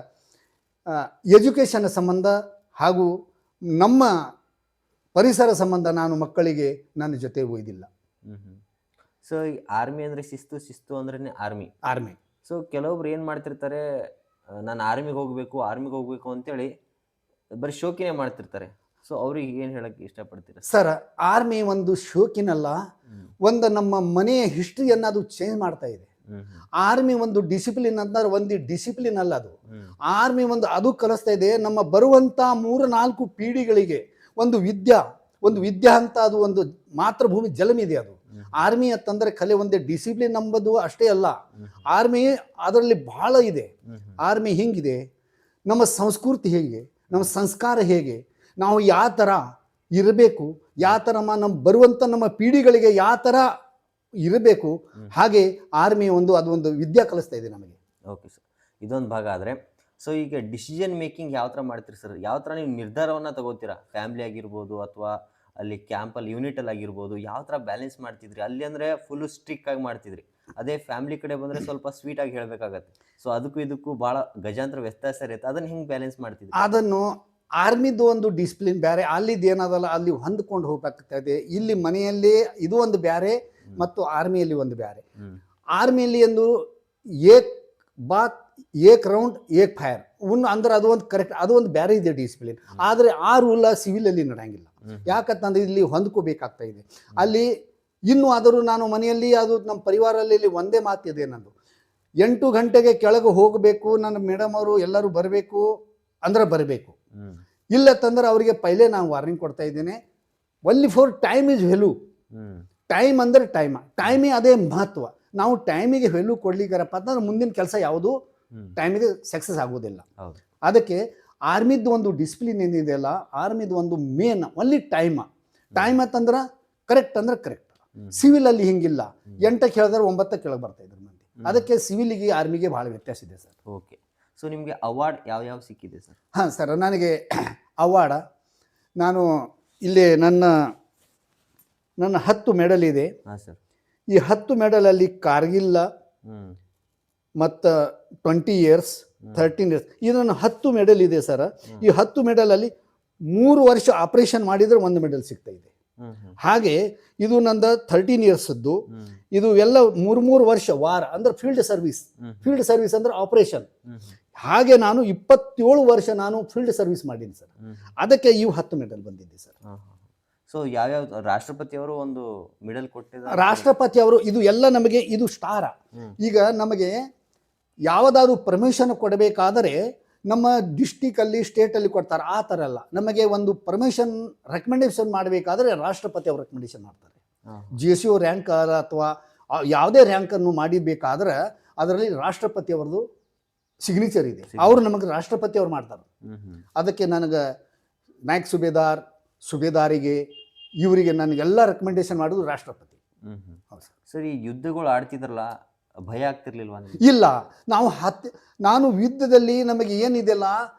ಎಜುಕೇಷನ್ ಸಂಬಂಧ ಹಾಗೂ ನಮ್ಮ ಪರಿಸರ ಸಂಬಂಧ ನಾನು ಮಕ್ಕಳಿಗೆ ನನ್ನ ಜೊತೆ ಒಯ್ದಿಲ್ಲ. ಸೊ ಈ ಆರ್ಮಿ ಅಂದರೆ ಶಿಸ್ತು ಅಂದ್ರೆ ಆರ್ಮಿ. ಸೊ ಕೆಲವೊಬ್ರು ಏನು ಮಾಡ್ತಿರ್ತಾರೆ, ನಾನು ಆರ್ಮಿಗೆ ಹೋಗಬೇಕು ಅಂತೇಳಿ ಬರೀ ಶೋಕಿನೇ ಮಾಡ್ತಿರ್ತಾರೆ. ಸೊ ಅವ್ರಿಗೆ ಏನು ಹೇಳಕ್ಕೆ ಇಷ್ಟಪಡ್ತೀರಾ ಸರ್? ಆರ್ಮಿ ಒಂದು ಶೋಕಿನಲ್ಲ, ಒಂದು ನಮ್ಮ ಮನೆಯ ಹಿಸ್ಟ್ರಿಯನ್ನು ಅದು ಚೇಂಜ್ ಮಾಡ್ತಾ ಇದೆ. ಆರ್ಮಿ ಒಂದು ಡಿಸಿಪ್ಲಿನ್ ಅಂತಂದ್ರೆ ಒಂದು ಡಿಸಿಪ್ಲಿನ್ ಅಲ್ಲ, ಅದು ಆರ್ಮಿ ಅದು ಕಲಿಸ್ತಾ ಇದೆ ನಮ್ಮ ಬರುವಂಥ 3-4 ಪೀಳಿಗೆಗಳಿಗೆ ಒಂದು ವಿದ್ಯಾ ಅಂತ. ಅದು ಒಂದು ಮಾತೃಭೂಮಿ ಜಲಮಿದೆ. ಅದು ಆರ್ಮಿ ಅಂತಂದ್ರೆ ಕಲೆ ಒಂದೇ ಡಿಸಿಪ್ಲಿನ್ ನಂಬುದು ಅಷ್ಟೇ ಅಲ್ಲ, ಆರ್ಮಿ ಅದರಲ್ಲಿ ಬಹಳ ಇದೆ. ಆರ್ಮಿ ಹಿಂಗಿದೆ, ನಮ್ಮ ಸಂಸ್ಕೃತಿ ಹೇಗೆ, ನಮ್ಮ ಸಂಸ್ಕಾರ ಹೇಗೆ, ನಾವು ಯಾವ ಥರ ಇರಬೇಕು, ಯಾವ ಥರ ನಮ್ಮ ಬರುವಂಥ ನಮ್ಮ ಪೀಳಿಗೆಗಳಿಗೆ ಯಾವ ಥರ ಇರಬೇಕು, ಹಾಗೆ ಆರ್ಮಿ ಅದೊಂದು ವಿದ್ಯೆ ಕಲಿಸ್ತಾ ಇದೆ ನಮಗೆ. ಓಕೆ ಸರ್, ಇದೊಂದು ಭಾಗ ಆದರೆ, ಸೊ ಈಗ ಡಿಸಿಷನ್ ಮೇಕಿಂಗ್ ಯಾವ ಥರ ಮಾಡ್ತೀರಿ ಸರ್? ಯಾವ ಥರ ನೀವು ನಿರ್ಧಾರವನ್ನು ತಗೋತೀರಾ? ಫ್ಯಾಮಿಲಿ ಆಗಿರ್ಬೋದು ಅಥವಾ ಅಲ್ಲಿ ಕ್ಯಾಂಪಲ್ಲಿ ಯೂನಿಟಲ್ಲಿ ಆಗಿರ್ಬೋದು, ಯಾವ ಥರ ಬ್ಯಾಲೆನ್ಸ್ ಮಾಡ್ತಿದ್ರಿ? ಅಲ್ಲಿ ಅಂದರೆ ಫುಲ್ಲು ಸ್ಟ್ರಿಕ್ ಆಗಿ ಮಾಡ್ತಿದ್ರಿ, ಅದೇ ಫ್ಯಾಮಿಲಿ ಕಡೆ ಬಂದರೆ ಸ್ವಲ್ಪ ಸ್ವೀಟಾಗಿ ಹೇಳಬೇಕಾಗತ್ತೆ. ಸೊ ಇದಕ್ಕೂ ಭಾಳ ಗಜಾಂತರ ವ್ಯತ್ಯಾಸ ಇರುತ್ತೆ. ಅದನ್ನು ಹೆಂಗೆ ಬ್ಯಾಲೆನ್ಸ್ ಮಾಡ್ತಿದ್ರಿ? ಅದನ್ನು ಆರ್ಮಿದು ಒಂದು ಡಿಸಿಪ್ಲಿನ್ ಬೇರೆ, ಅಲ್ಲಿದ್ದು ಏನದಲ್ಲ ಅಲ್ಲಿ ಹೊಂದ್ಕೊಂಡು ಹೋಗ್ಬೇಕಾಗ್ತದೆ. ಇಲ್ಲಿ ಮನೆಯಲ್ಲಿ ಇದು ಒಂದು ಬೇರೆ ಮತ್ತು ಆರ್ಮಿಯಲ್ಲಿ ಒಂದು ಬೇರೆ. ಆರ್ಮಿಯಲ್ಲಿ ಒಂದು ಏಕ್ ರೌಂಡ್ ಏಕ್ ಫೈರ್ ಅಂದ್ರೆ ಅದು ಒಂದು ಕರೆಕ್ಟ್, ಅದು ಒಂದು ಬೇರೆ ಇದೆ ಡಿಸಿಪ್ಲಿನ್. ಆದರೆ ಆ ರೂಲ್ ಸಿವಿಲಲ್ಲಿ ನಡೆಯಂಗಿಲ್ಲ. ಯಾಕಂತಂದ್ರೆ ಇಲ್ಲಿ ಹೊಂದ್ಕೋಬೇಕಾಗ್ತಾ ಇದೆ. ಅಲ್ಲಿ ಇನ್ನೂ ಆದರೂ ನಾನು ಮನೆಯಲ್ಲಿ ಅದು ನಮ್ಮ ಪರಿವಾರಲ್ಲಿ ಒಂದೇ ಮಾತಿದೆ ನಂದು, 8 ಗಂಟೆಗೆ ಕೆಳಗೆ ಹೋಗಬೇಕು, ನನ್ನ ಮೇಡಮ್ ಅವರು ಎಲ್ಲರೂ ಬರಬೇಕು ಅಂದ್ರೆ ಬರಬೇಕು. ಇಲ್ಲ ತಂದ್ರೆ ಅವರಿಗೆ ಪೈಲೇ ನಾನು ವಾರ್ನಿಂಗ್ ಕೊಡ್ತಾ ಇದ್ದೇನೆ. Only for time is value. Time ಅಂದರೆ ಟೈಮೇ ಅದೇ ಮಹತ್ವ. ನಾವು ಟೈಮಿಗೆ ವ್ಯಾಲ್ಯೂ ಕೊಡ್ಲಿಕ್ಕಾರಪ್ಪ ಅಂತಂದ್ರೆ ಮುಂದಿನ ಕೆಲಸ ಯಾವುದು ಟೈಮಿಗೆ ಸಕ್ಸಸ್ ಆಗೋದಿಲ್ಲ. ಅದಕ್ಕೆ ಆರ್ಮಿದು ಒಂದು ಡಿಸಿಪ್ಲಿನ್ ಏನಿದೆಯಲ್ಲ, ಆರ್ಮಿದು ಒಂದು ಮೇನ್ ಒನ್ಲಿ ಟೈಮ್ ಅಂತಂದ್ರೆ ಕರೆಕ್ಟ್ ಅಂದ್ರೆ ಕರೆಕ್ಟ್. ಸಿವಿಲಲ್ಲಿ ಹಿಂಗಿಲ್ಲ, 8ಕ್ಕೆ ಹೇಳಿದ್ರೆ 9ಕ್ಕೆ ಕೆಳಗೆ ಬರ್ತಾ ಇದ್ರು ಮಂದಿ. ಅದಕ್ಕೆ ಸಿವಿಲಿಗೆ ಆರ್ಮಿಗೆ ಭಾಳ ವ್ಯತ್ಯಾಸ ಇದೆ ಸರ್. ಓಕೆ, ಸೊ ನಿಮಗೆ ಅವಾರ್ಡ್ ಯಾವ ಸಿಕ್ಕಿದೆ ಸರ್? ಹಾಂ ಸರ್, ನನಗೆ ಅವಾರ್ಡ ನಾನು ಇಲ್ಲಿ ನನ್ನ 10 ಮೆಡಲ್ ಇದೆ. ಹಾಂ ಸರ್. ಈ 10 ಮೆಡಲಲ್ಲಿ ಕಾರ್ಗಿಲ್ಲ ಮತ್ತು 20 ಇಯರ್ಸ್ 13 ಇಯರ್ಸ್ ಇದು ನನ್ನ 10 ಮೆಡಲ್ ಇದೆ ಸರ್. ಈ 10 ಮೆಡಲಲ್ಲಿ 3 ವರ್ಷ ಆಪರೇಷನ್ ಮಾಡಿದರೆ 1 ಮೆಡಲ್ ಸಿಗ್ತಾ ಇದೆ. ಹಾಗೆ ಇದು ನಂದು 13 ಇಯರ್ಸ್ದ್ದು. ಇದು ಎಲ್ಲ 3 ವರ್ಷ ವಾರ ಅಂದ್ರೆ ಫೀಲ್ಡ್ ಸರ್ವಿಸ್ ಅಂದ್ರೆ ಆಪರೇಷನ್. ಹಾಗೆ ನಾನು 27 ವರ್ಷ ನಾನು ಫೀಲ್ಡ್ ಸರ್ವಿಸ್ ಮಾಡೀನಿ ಸರ್. ಅದಕ್ಕೆ ಇವು 10 ಮೆಡಲ್ ಬಂದಿದೆ ಸರ್. ಸೊ ಯಾವ್ಯಾವ ರಾಷ್ಟ್ರಪತಿಯವರು ಒಂದು ಮೆಡಲ್ ಕೊಟ್ಟಿದ್ದಾರೆ? ರಾಷ್ಟ್ರಪತಿಯವರು ಇದು ಎಲ್ಲ ನಮಗೆ ಇದು ಸ್ಟಾರ. ಈಗ ನಮಗೆ ಯಾವುದಾದ್ರು ಪರ್ಮಿಷನ್ ಕೊಡಬೇಕಾದರೆ ನಮ್ಮ ಡಿಸ್ಟಿಕಲ್ಲಿ ಸ್ಟೇಟಲ್ಲಿ ಕೊಡ್ತಾರೆ, ಆ ಥರ ಅಲ್ಲ. ನಮಗೆ ಒಂದು ರೆಕಮೆಂಡೇಶನ್ ಮಾಡಬೇಕಾದ್ರೆ ರಾಷ್ಟ್ರಪತಿ ಅವರು ರೆಕಮೆಂಡೇಶನ್ ಮಾಡ್ತಾರೆ. GSO ರ್ಯಾಂಕ್ ಅಥವಾ ಯಾವುದೇ ರ್ಯಾಂಕನ್ನು ಮಾಡಿಬೇಕಾದ್ರೆ ಅದರಲ್ಲಿ ರಾಷ್ಟ್ರಪತಿ ಅವ್ರದ್ದು ಸಿಗ್ನೇಚರ್ ಇದೆ. ಅವರು ನಮಗೆ ರಾಷ್ಟ್ರಪತಿ ಅವ್ರು ಮಾಡ್ತಾರೆ. ಅದಕ್ಕೆ ನನಗೆ ನಾಯಕ್ ಸುಬೇದಾರಿಗೆ ಇವರಿಗೆ ನನಗೆಲ್ಲ ರೆಕಮೆಂಡೇಶನ್ ಮಾಡೋದು ರಾಷ್ಟ್ರಪತಿ. ಹೌದು ಸರ್. ಈ ಯುದ್ಧಗಳು ಆಡ್ತಿದ್ರಲ್ಲ, ಭಯ ಆಗ್ತಿರ್ಲಿಲ್ವಾ? ಇಲ್ಲ, ನಾನು ಯುದ್ಧದಲ್ಲಿ ನಮಗೆ ಏನಿದೆಯಲ್ಲ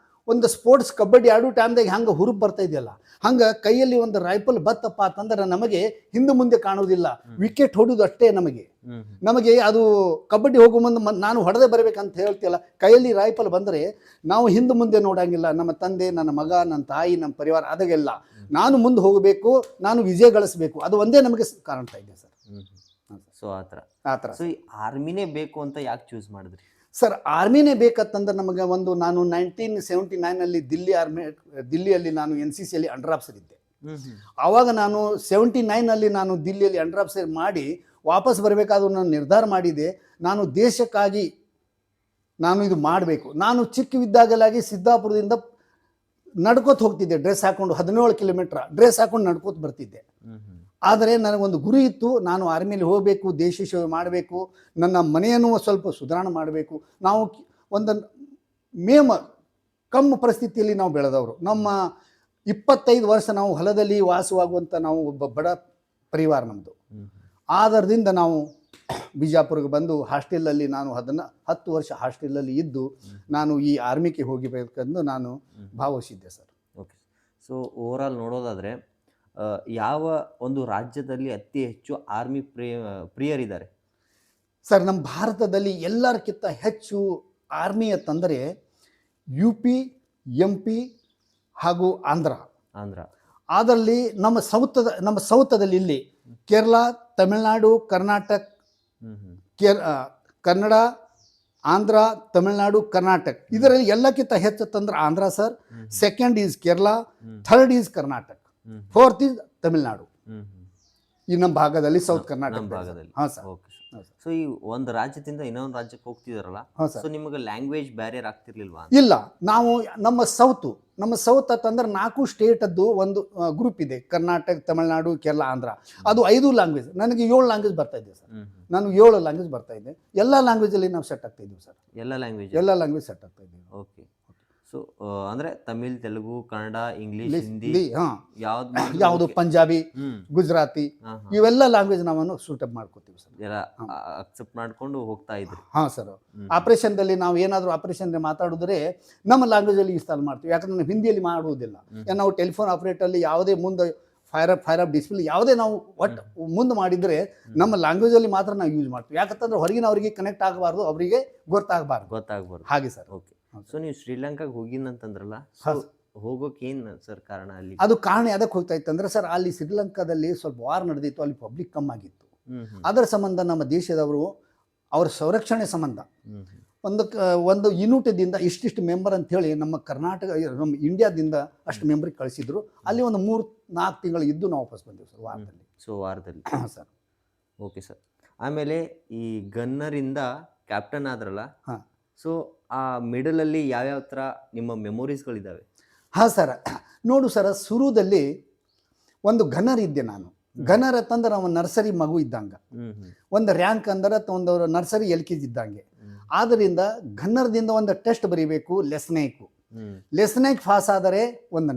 ಒಂದು ಸ್ಪೋರ್ಟ್ಸ್ ಕಬಡ್ಡಿ ಆಡೋ ಟೈಮ್ದಾಗ ಹಂಗೆ ಹುರುಪ್ ಬರ್ತಾ ಇದೆಯಲ್ಲ, ಹಂಗೆ ಕೈಯಲ್ಲಿ ಒಂದು ರೈಫಲ್ ಬತ್ತಪ್ಪ ಅಂತಂದ್ರೆ ನಮಗೆ ಹಿಂದೆ ಮುಂದೆ ಕಾಣುವುದಿಲ್ಲ, ವಿಕೆಟ್ ಹೊಡೋದು ಅಷ್ಟೇ ನಮಗೆ ಅದು ಕಬಡ್ಡಿ ಹೋಗೋ ಮುಂದೆ ನಾನು ಹೊಡೆದೇ ಬರಬೇಕಂತ ಹೇಳ್ತಿಲ್ಲ. ಕೈಯಲ್ಲಿ ರೈಫಲ್ ಬಂದರೆ ನಾವು ಹಿಂದೆ ಮುಂದೆ ನೋಡಂಗಿಲ್ಲ. ನಮ್ಮ ತಂದೆ, ನನ್ನ ಮಗ, ನನ್ನ ತಾಯಿ, ನಮ್ಮ ಪರಿವಾರ ಅದಾಗೆಲ್ಲ ನಾನು ಮುಂದೆ ಹೋಗಬೇಕು, ನಾನು ವಿಜಯ ಗಳಿಸಬೇಕು, ಅದು ಒಂದೇ ನಮಗೆ ಕಾಣ್ತಾ ಇದೆ ಸರ್. ಸೊ ಆ ಥರ. ಸೊ ಈ ಆರ್ಮಿನೇ ಬೇಕು ಅಂತ ಯಾಕೆ ಚೂಸ್ ಮಾಡಿದ್ರಿ ಸರ್? ಆರ್ಮಿನೇ ಬೇಕಂತಂದ್ರೆ ನಮಗೆ ನಾನು 1979ನಲ್ಲಿ ದಿಲ್ಲಿಯಲ್ಲಿ ನಾನು NCCಯಲ್ಲಿ ಅಂಡರ್ ಆಫೀಸರ್ ಇದ್ದೆ. ಆವಾಗ ನಾನು 79ನಲ್ಲಿ ನಾನು ದಿಲ್ಲಿಯಲ್ಲಿ ಅಂಡರ್ ಆಫೀಸರ್ ಮಾಡಿ ವಾಪಸ್ ಬರಬೇಕಾದ್ರೂ ನಾನು ನಿರ್ಧಾರ ಮಾಡಿದೆ, ನಾನು ದೇಶಕ್ಕಾಗಿ ನಾನು ಇದು ಮಾಡಬೇಕು. ನಾನು ಚಿಕ್ಕವಿದ್ದಾಗಲಾಗಿ ಸಿದ್ದಾಪುರದಿಂದ ನಡ್ಕೋತ ಹೋಗ್ತಿದ್ದೆ, ಡ್ರೆಸ್ ಹಾಕೊಂಡು 17 ಕಿಲೋಮೀಟ್ರ್ ಡ್ರೆಸ್ ಹಾಕೊಂಡು ನಡ್ಕೋತ ಬರ್ತಿದ್ದೆ. ಆದರೆ ನನಗೊಂದು ಗುರಿ ಇತ್ತು, ನಾನು ಆರ್ಮಿಲಿ ಹೋಗಬೇಕು, ದೇಶ ಸೇವೆ ಮಾಡಬೇಕು, ನನ್ನ ಮನೆಯನ್ನು ಸ್ವಲ್ಪ ಸುಧಾರಣೆ ಮಾಡಬೇಕು. ನಾವು ಒಂದು ಕಮ್ಮು ಪರಿಸ್ಥಿತಿಯಲ್ಲಿ ನಾವು ಬೆಳೆದವರು. ನಮ್ಮ 25 ವರ್ಷ ನಾವು ಹೊಲದಲ್ಲಿ ವಾಸವಾಗುವಂಥ ನಾವು ಒಬ್ಬ ಬಡ ಪರಿವಾರ ನಮ್ಮದು. ಆಧಾರದಿಂದ ನಾವು ಬಿಜಾಪುರಕ್ಕೆ ಬಂದು ಹಾಸ್ಟೆಲಲ್ಲಿ ನಾನು 10 ವರ್ಷ ಹಾಸ್ಟೆಲಲ್ಲಿ ಇದ್ದು ನಾನು ಈ ಆರ್ಮಿಗೆ ಹೋಗಬೇಕೆಂದು ನಾನು ಭಾವಿಸಿದ್ದೆ ಸರ್. ಓಕೆ. ಸೊ ಓವರಾಲ್ ನೋಡೋದಾದರೆ ಯಾವ ಒಂದು ರಾಜ್ಯದಲ್ಲಿ ಅತಿ ಹೆಚ್ಚು ಆರ್ಮಿ ಪ್ರಿಯರಿದ್ದಾರೆ ಸರ್? ನಮ್ಮ ಭಾರತದಲ್ಲಿ ಎಲ್ಲರಿಗಿಂತ ಹೆಚ್ಚು ಆರ್ಮಿ ಅಂತಂದರೆ UP, MP ಹಾಗೂ ಆಂಧ್ರ. ಅದರಲ್ಲಿ ನಮ್ಮ ಸೌತದಲ್ಲಿ ಇಲ್ಲಿ ಕೇರಳ, ತಮಿಳುನಾಡು, ಕರ್ನಾಟಕ, ಕನ್ನಡ, ಆಂಧ್ರ, ತಮಿಳುನಾಡು, ಕರ್ನಾಟಕ. ಇದರಲ್ಲಿ ಎಲ್ಲಕ್ಕಿಂತ ಹೆಚ್ಚು ತಂದ್ರೆ Andhra sir, second is Kerala, third is Karnataka, fourth is Tamil Nadu. ಈ ನಮ್ಮ ಭಾಗದಲ್ಲಿ ಸೌತ್ ಕರ್ನಾಟಕ ಭಾಗದಲ್ಲಿ. ಹಾಂ ಸರ್. ಓಕೆ. ಸೊ ಈ ಒಂದು ರಾಜ್ಯದಿಂದ ಇನ್ನೊಂದು ರಾಜ್ಯಕ್ಕೆ ಹೋಗ್ತಿದಾರಲ್ಲ, ಸೊ ನಿಮಗೆ ಲ್ಯಾಂಗ್ವೇಜ್ ಬ್ಯಾರಿಯರ್ ಆಗ್ತಿರ್ಲಿಲ್ವಾ? ಇಲ್ಲ, ನಾವು ನಮ್ಮ ಸೌತ್ ಅಂತಂದ್ರೆ 4 ಸ್ಟೇಟದ್ದು ಒಂದು ಗ್ರೂಪ್ ಇದೆ, ಕರ್ನಾಟಕ, ತಮಿಳುನಾಡು, ಕೇರಳ, ಆಂಧ್ರ. ಅದು 5 ಲ್ಯಾಂಗ್ವೇಜ್. ನನಗೆ 7 ಲ್ಯಾಂಗ್ವೇಜ್ ಬರ್ತಾ ಇದೆ ಸರ್. ನಾನು 7 ಲ್ಯಾಂಗ್ವೇಜ್ ಬರ್ತಾ ಇದೆ. ಎಲ್ಲ ಲ್ಯಾಂಗ್ವೇಜಲ್ಲಿ ನಾವು ಸೆಟ್ ಆಗ್ತಾ ಇದ್ದೀವಿ ಸರ್. ಎಲ್ಲ ಲ್ಯಾಂಗ್ವೇಜ್ ಸೆಟ್ ಆಗ್ತಾ ಇದ್ದೀವಿ. ಓಕೆ. ಸೊ ಅಂದರೆ ತಮಿಳ್, ತೆಲುಗು, ಕನ್ನಡ, ಇಂಗ್ಲಿಷ್, ಹಿಂದಿ, ಯಾವುದು ಪಂಜಾಬಿ, ಗುಜರಾತಿ, ಇವೆಲ್ಲ ಲ್ಯಾಂಗ್ವೇಜ್ ನಾವು ಸೂಟಪ್ ಮಾಡ್ಕೋತೀವಿ ಸರ್. ಅಕ್ಸೆಪ್ಟ್ ಮಾಡ್ಕೊಂಡು ಹೋಗ್ತಾ ಇದ್ರಿ? ಹಾಂ ಸರ್. ಆಪರೇಷನ್ದಲ್ಲಿ ನಾವು ಏನಾದರೂ ಆಪರೇಷನ್ ಮಾತಾಡಿದ್ರೆ ನಮ್ಮ ಲ್ಯಾಂಗ್ವೇಜಲ್ಲಿ ಇನ್ಸ್ಟಾಲ್ ಮಾಡ್ತೀವಿ, ಯಾಕಂದ್ರೆ ನಾವು ಹಿಂದಿಯಲ್ಲಿ ಮಾಡುವುದಿಲ್ಲ. ನಾವು ಟೆಲಿಫೋನ್ ಆಪರೇಟರ್ಲಿ ಯಾವುದೇ ಮುಂದೆ ಫೈರ್ ಅಪ್ ಡಿಸ್ಪ್ಲೇ ಯಾವುದೇ ನಾವು ಒಟ್ಟು ಮುಂದೆ ಮಾಡಿದರೆ ನಮ್ಮ ಲ್ಯಾಂಗ್ವೇಜಲ್ಲಿ ಮಾತ್ರ ನಾವು ಯೂಸ್ ಮಾಡ್ತೀವಿ. ಯಾಕಂತಂದ್ರೆ ಹೊರಗಿನವರಿಗೆ ಕನೆಕ್ಟ್ ಆಗಬಾರ್ದು, ಅವರಿಗೆ ಗೊತ್ತಾಗಬಾರ್ದು. ಹಾಗೆ ಸರ್. ಓಕೆ. ಸೊ ನೀವು ಶ್ರೀಲಂಕಾಗೆ ಹೋಗಿನಂತಂದ್ರಲ್ಲ, ಹೋಗೋಕೆ ಏನು ಸರ್ ಕಾರಣ? ಅಲ್ಲಿ ಅದು ಕಾರಣ ಅದಕ್ಕೆ ಹೋಗ್ತಾ ಇತ್ತಂದ್ರೆ ಸರ್, ಅಲ್ಲಿ ಶ್ರೀಲಂಕಾದಲ್ಲಿ ಸ್ವಲ್ಪ ವಾರ್ ನಡೆದಿತ್ತು, ಅಲ್ಲಿ ಪಬ್ಲಿಕ್ ಕಮ್ಮಾಗಿತ್ತು. ಅದರ ಸಂಬಂಧ ನಮ್ಮ ದೇಶದವರು ಅವರ ಸಂರಕ್ಷಣೆ ಸಂಬಂಧ ಒಂದು ಯೂನಿಟದಿಂದ ಇಷ್ಟಿಷ್ಟು ಮೆಂಬರ್ ಅಂತ ಹೇಳಿ ನಮ್ಮ ಕರ್ನಾಟಕ, ನಮ್ಮ ಇಂಡಿಯಾದಿಂದ ಅಷ್ಟು ಮೆಂಬರಿಗೆ ಕಳಿಸಿದ್ರು. ಅಲ್ಲಿ ಒಂದು 3-4 ತಿಂಗಳು ಇದ್ದು ನಾವು ವಾಪಸ್ ಬಂದೆವು ಸರ್, ವಾರದಲ್ಲಿ. ಸೊ ವಾರದಲ್ಲಿ. ಹಾಂ ಸರ್. Okay sir. ಆಮೇಲೆ ಈ ಗನ್ನರಿಂದ ಕ್ಯಾಪ್ಟನ್ ಆದ್ರಲ್ಲ, ಹಾಂ. ಸೊ ಆ ಮಿಡಲಲ್ಲಿ ಯಾವ್ಯಾವ ಥರ ನಿಮ್ಮ ಮೆಮೊರೀಸ್ಗಳಿದ್ದಾವೆ? ಹಾಂ ಸರ್, ನೋಡು ಸರ್, ಶುರುದಲ್ಲಿ ಒಂದು ಗನ್ನರ್ ಇದ್ದೆ ನಾನು. ಗನ್ನರ್ ಅಂತಂದ್ರೆ ನಾವು ನರ್ಸರಿ ಮಗು ಇದ್ದಂಗೆ, ಒಂದು ರ್ಯಾಂಕ್ ಅಂದ್ರೆ ಒಂದು ನರ್ಸರಿ LKG ಇದ್ದಂಗೆ. ಆದ್ದರಿಂದ ಗನ್ನರ್ದಿಂದ ಒಂದು ಟೆಸ್ಟ್ ಬರೀಬೇಕು, ಲೆಸ್ನೇಕ್ ಪಾಸ್ ಆದರೆ ಒಂದು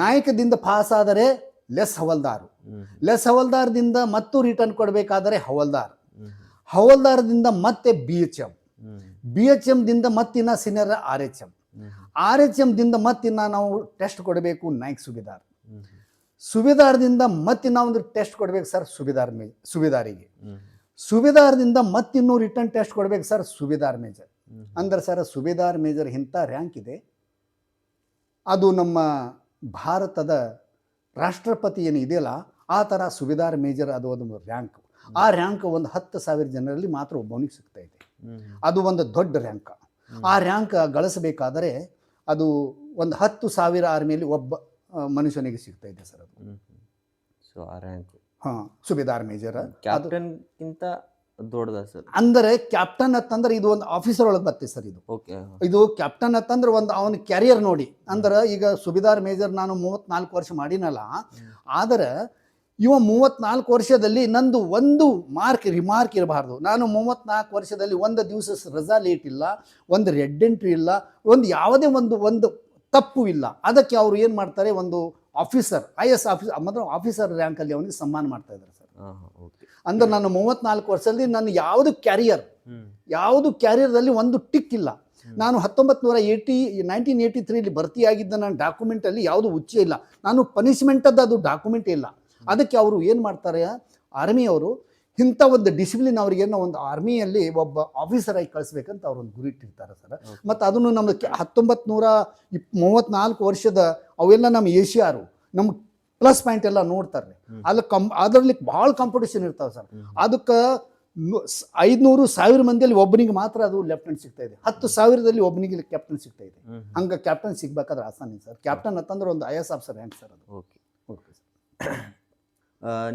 ನಾಯಕದಿಂದ ಪಾಸ್ ಆದರೆ ಲೆಸ್ ಹವಲ್ದಾರದಿಂದ ಮತ್ತು ರಿಟರ್ನ್ ಕೊಡಬೇಕಾದರೆ ಹವಲ್ದಾರದಿಂದ ಮತ್ತೆ BHM ದಿಂದ ಮತ್ತಿನ್ನ ಸೀನಿಯರ್ RHM ದಿಂದ ಮತ್ತಿನ್ನ ನಾವು ಟೆಸ್ಟ್ ಕೊಡಬೇಕು ನಾಯಕ್ ಸುಬೇದಾರದಿಂದ ಮತ್ತಿನ್ನ ಒಂದು ಟೆಸ್ಟ್ ಕೊಡ್ಬೇಕು ಸರ್ ಸುಬೇದಾರದಿಂದ ಮತ್ತಿನ್ನೂ ರಿಟರ್ನ್ ಟೆಸ್ಟ್ ಕೊಡ್ಬೇಕು ಸರ್ ಸುಬೇದಾರ್ ಮೇಜರ್. ಅಂದ್ರೆ ಸರ್ ಸುಬೇದಾರ್ ಮೇಜರ್ ಇಂಥ ರ್ಯಾಂಕ್ ಇದೆ, ಅದು ನಮ್ಮ ಭಾರತದ ರಾಷ್ಟ್ರಪತಿ ಏನು ಇದೆಯಲ್ಲ ಆ ಥರ ಸುಬೇದಾರ್ ಮೇಜರ್ ಅದು ಒಂದು ರ್ಯಾಂಕ್. ಆ ರ್ಯಾಂಕ್ ಒಂದು 10,000 ಜನರಲ್ಲಿ ಮಾತ್ರ ಒಬ್ಬನಿಗೆ ಸಿಗ್ತಾ ಇದೆ. ಅದು ಒಂದು ದೊಡ್ಡ ರ್ಯಾಂಕ್. ಆ ರ್ಯಾಂಕ್ ಗಳಿಸಬೇಕಾದರೆ ಅದು ಒಂದು 10,000 ಆರ್ಮಿಯಲ್ಲಿ ಒಬ್ಬ ಮನುಷ್ಯನಿಗೆ ಸಿಗ್ತಾ ಇದೆ ಸರ್ ಅದು. ಸೊ ಆ ರ್ಯಾಂಕ್ ಸುಬೇದಾರ್ ಮೇಜರ್ ಕ್ಯಾಪ್ಟನ್ಗಿಂತ ದೊಡ್ಡದ ಸರ್. ಅಂದರೆ ಕ್ಯಾಪ್ಟನ್ ಅಂತಂದ್ರೆ ಇದು ಒಂದು ಆಫೀಸರ್ ಒಳಗೆ ಬರ್ತದೆ ಸರ್. ಇದು ಕ್ಯಾಪ್ಟನ್ ಅಂತಂದ್ರೆ ಒಂದು ಅವನ ಕ್ಯಾರಿಯರ್ ನೋಡಿ. ಅಂದ್ರೆ ಈಗ ಸುಬೇದಾರ್ ಮೇಜರ್ ನಾನು 34 ವರ್ಷ ಮಾಡಿನಲ್ಲ, ಆದರೆ ಇವ 34 ವರ್ಷದಲ್ಲಿ ನಂದು ಒಂದು ರಿಮಾರ್ಕ್ ಇರಬಾರ್ದು. ನಾನು 34 ವರ್ಷದಲ್ಲಿ ಒಂದು ದಿವಸ ರಜಾ ಲೇಟ್ ಇಲ್ಲ, ಒಂದು ರೆಡ್ ಎಂಟ್ರಿ ಇಲ್ಲ, ಒಂದು ಯಾವುದೇ ಒಂದು ತಪ್ಪು ಇಲ್ಲ. ಅದಕ್ಕೆ ಅವರು ಏನು ಮಾಡ್ತಾರೆ, ಒಂದು ಆಫೀಸರ್ IS ಆಫೀಸರ್ ರ್ಯಾಂಕಲ್ಲಿ ಅವನಿಗೆ ಸನ್ಮಾನ ಮಾಡ್ತಾ ಇದ್ದಾರೆ ಸರ್. ಅಂದ್ರೆ ನಾನು 34 ವರ್ಷದಲ್ಲಿ ನನ್ನ ಯಾವುದು ಕ್ಯಾರಿಯರ್ದಲ್ಲಿ ಒಂದು ಟಿಕ್ ಇಲ್ಲ. ನಾನು 1983 ಭರ್ತಿಯಾಗಿದ್ದ ನನ್ನ ಡಾಕ್ಯುಮೆಂಟಲ್ಲಿ ಯಾವುದು ಉಚ್ಚೆ ಇಲ್ಲ, ನಾನು ಪನಿಷ್ಮೆಂಟದ್ದು ಅದು ಡಾಕ್ಯುಮೆಂಟ್ ಇಲ್ಲ. ಅದಕ್ಕೆ ಅವರು ಏನು ಮಾಡ್ತಾರೆ, ಆರ್ಮಿಯವರು ಇಂಥ ಒಂದು ಡಿಸಿಪ್ಲಿನ್ ಅವ್ರಿಗೇನೋ ಒಂದು ಆರ್ಮಿಯಲ್ಲಿ ಒಬ್ಬ ಆಫೀಸರ್ ಆಗಿ ಕಳಿಸ್ಬೇಕಂತ ಅವ್ರು ಒಂದು ಗುರಿ ಇಟ್ಟಿರ್ತಾರೆ ಸರ್. ಮತ್ತು ಅದನ್ನು ನಮ್ಮ 1934 ವರ್ಷದ ಅವೆಲ್ಲ ನಮ್ಮ ಏಷ್ಯಾರು ನಮ್ಮ ಪ್ಲಸ್ ಪಾಯಿಂಟ್ ಎಲ್ಲ ನೋಡ್ತಾರೆ. ಅದರಲ್ಲಿ ಭಾಳ ಕಾಂಪಿಟೇಷನ್ ಇರ್ತಾವೆ ಸರ್. ಅದಕ್ಕೆ 500,000 ಮಂದಿಯಲ್ಲಿ ಒಬ್ಬನಿಗೆ ಮಾತ್ರ ಅದು ಲೆಫ್ಟಿನೆಂಟ್ ಸಿಗ್ತಾ ಇದೆ, 10,000ದಲ್ಲಿ ಒಬ್ಬನಿಗೆ ಕ್ಯಾಪ್ಟನ್ ಸಿಗ್ತಾ ಇದೆ. ಹಂಗೆ ಕ್ಯಾಪ್ಟನ್ ಸಿಗ್ಬೇಕಾದ್ರೆ ಆಸಾನಿ ಸರ್. ಕ್ಯಾಪ್ಟನ್ ಅಂತಂದ್ರೆ ಒಂದು IAS ಆಫೀಸರ್ ಹೆಂಗೆ ಸರ್ ಅದು. Okay okay sir.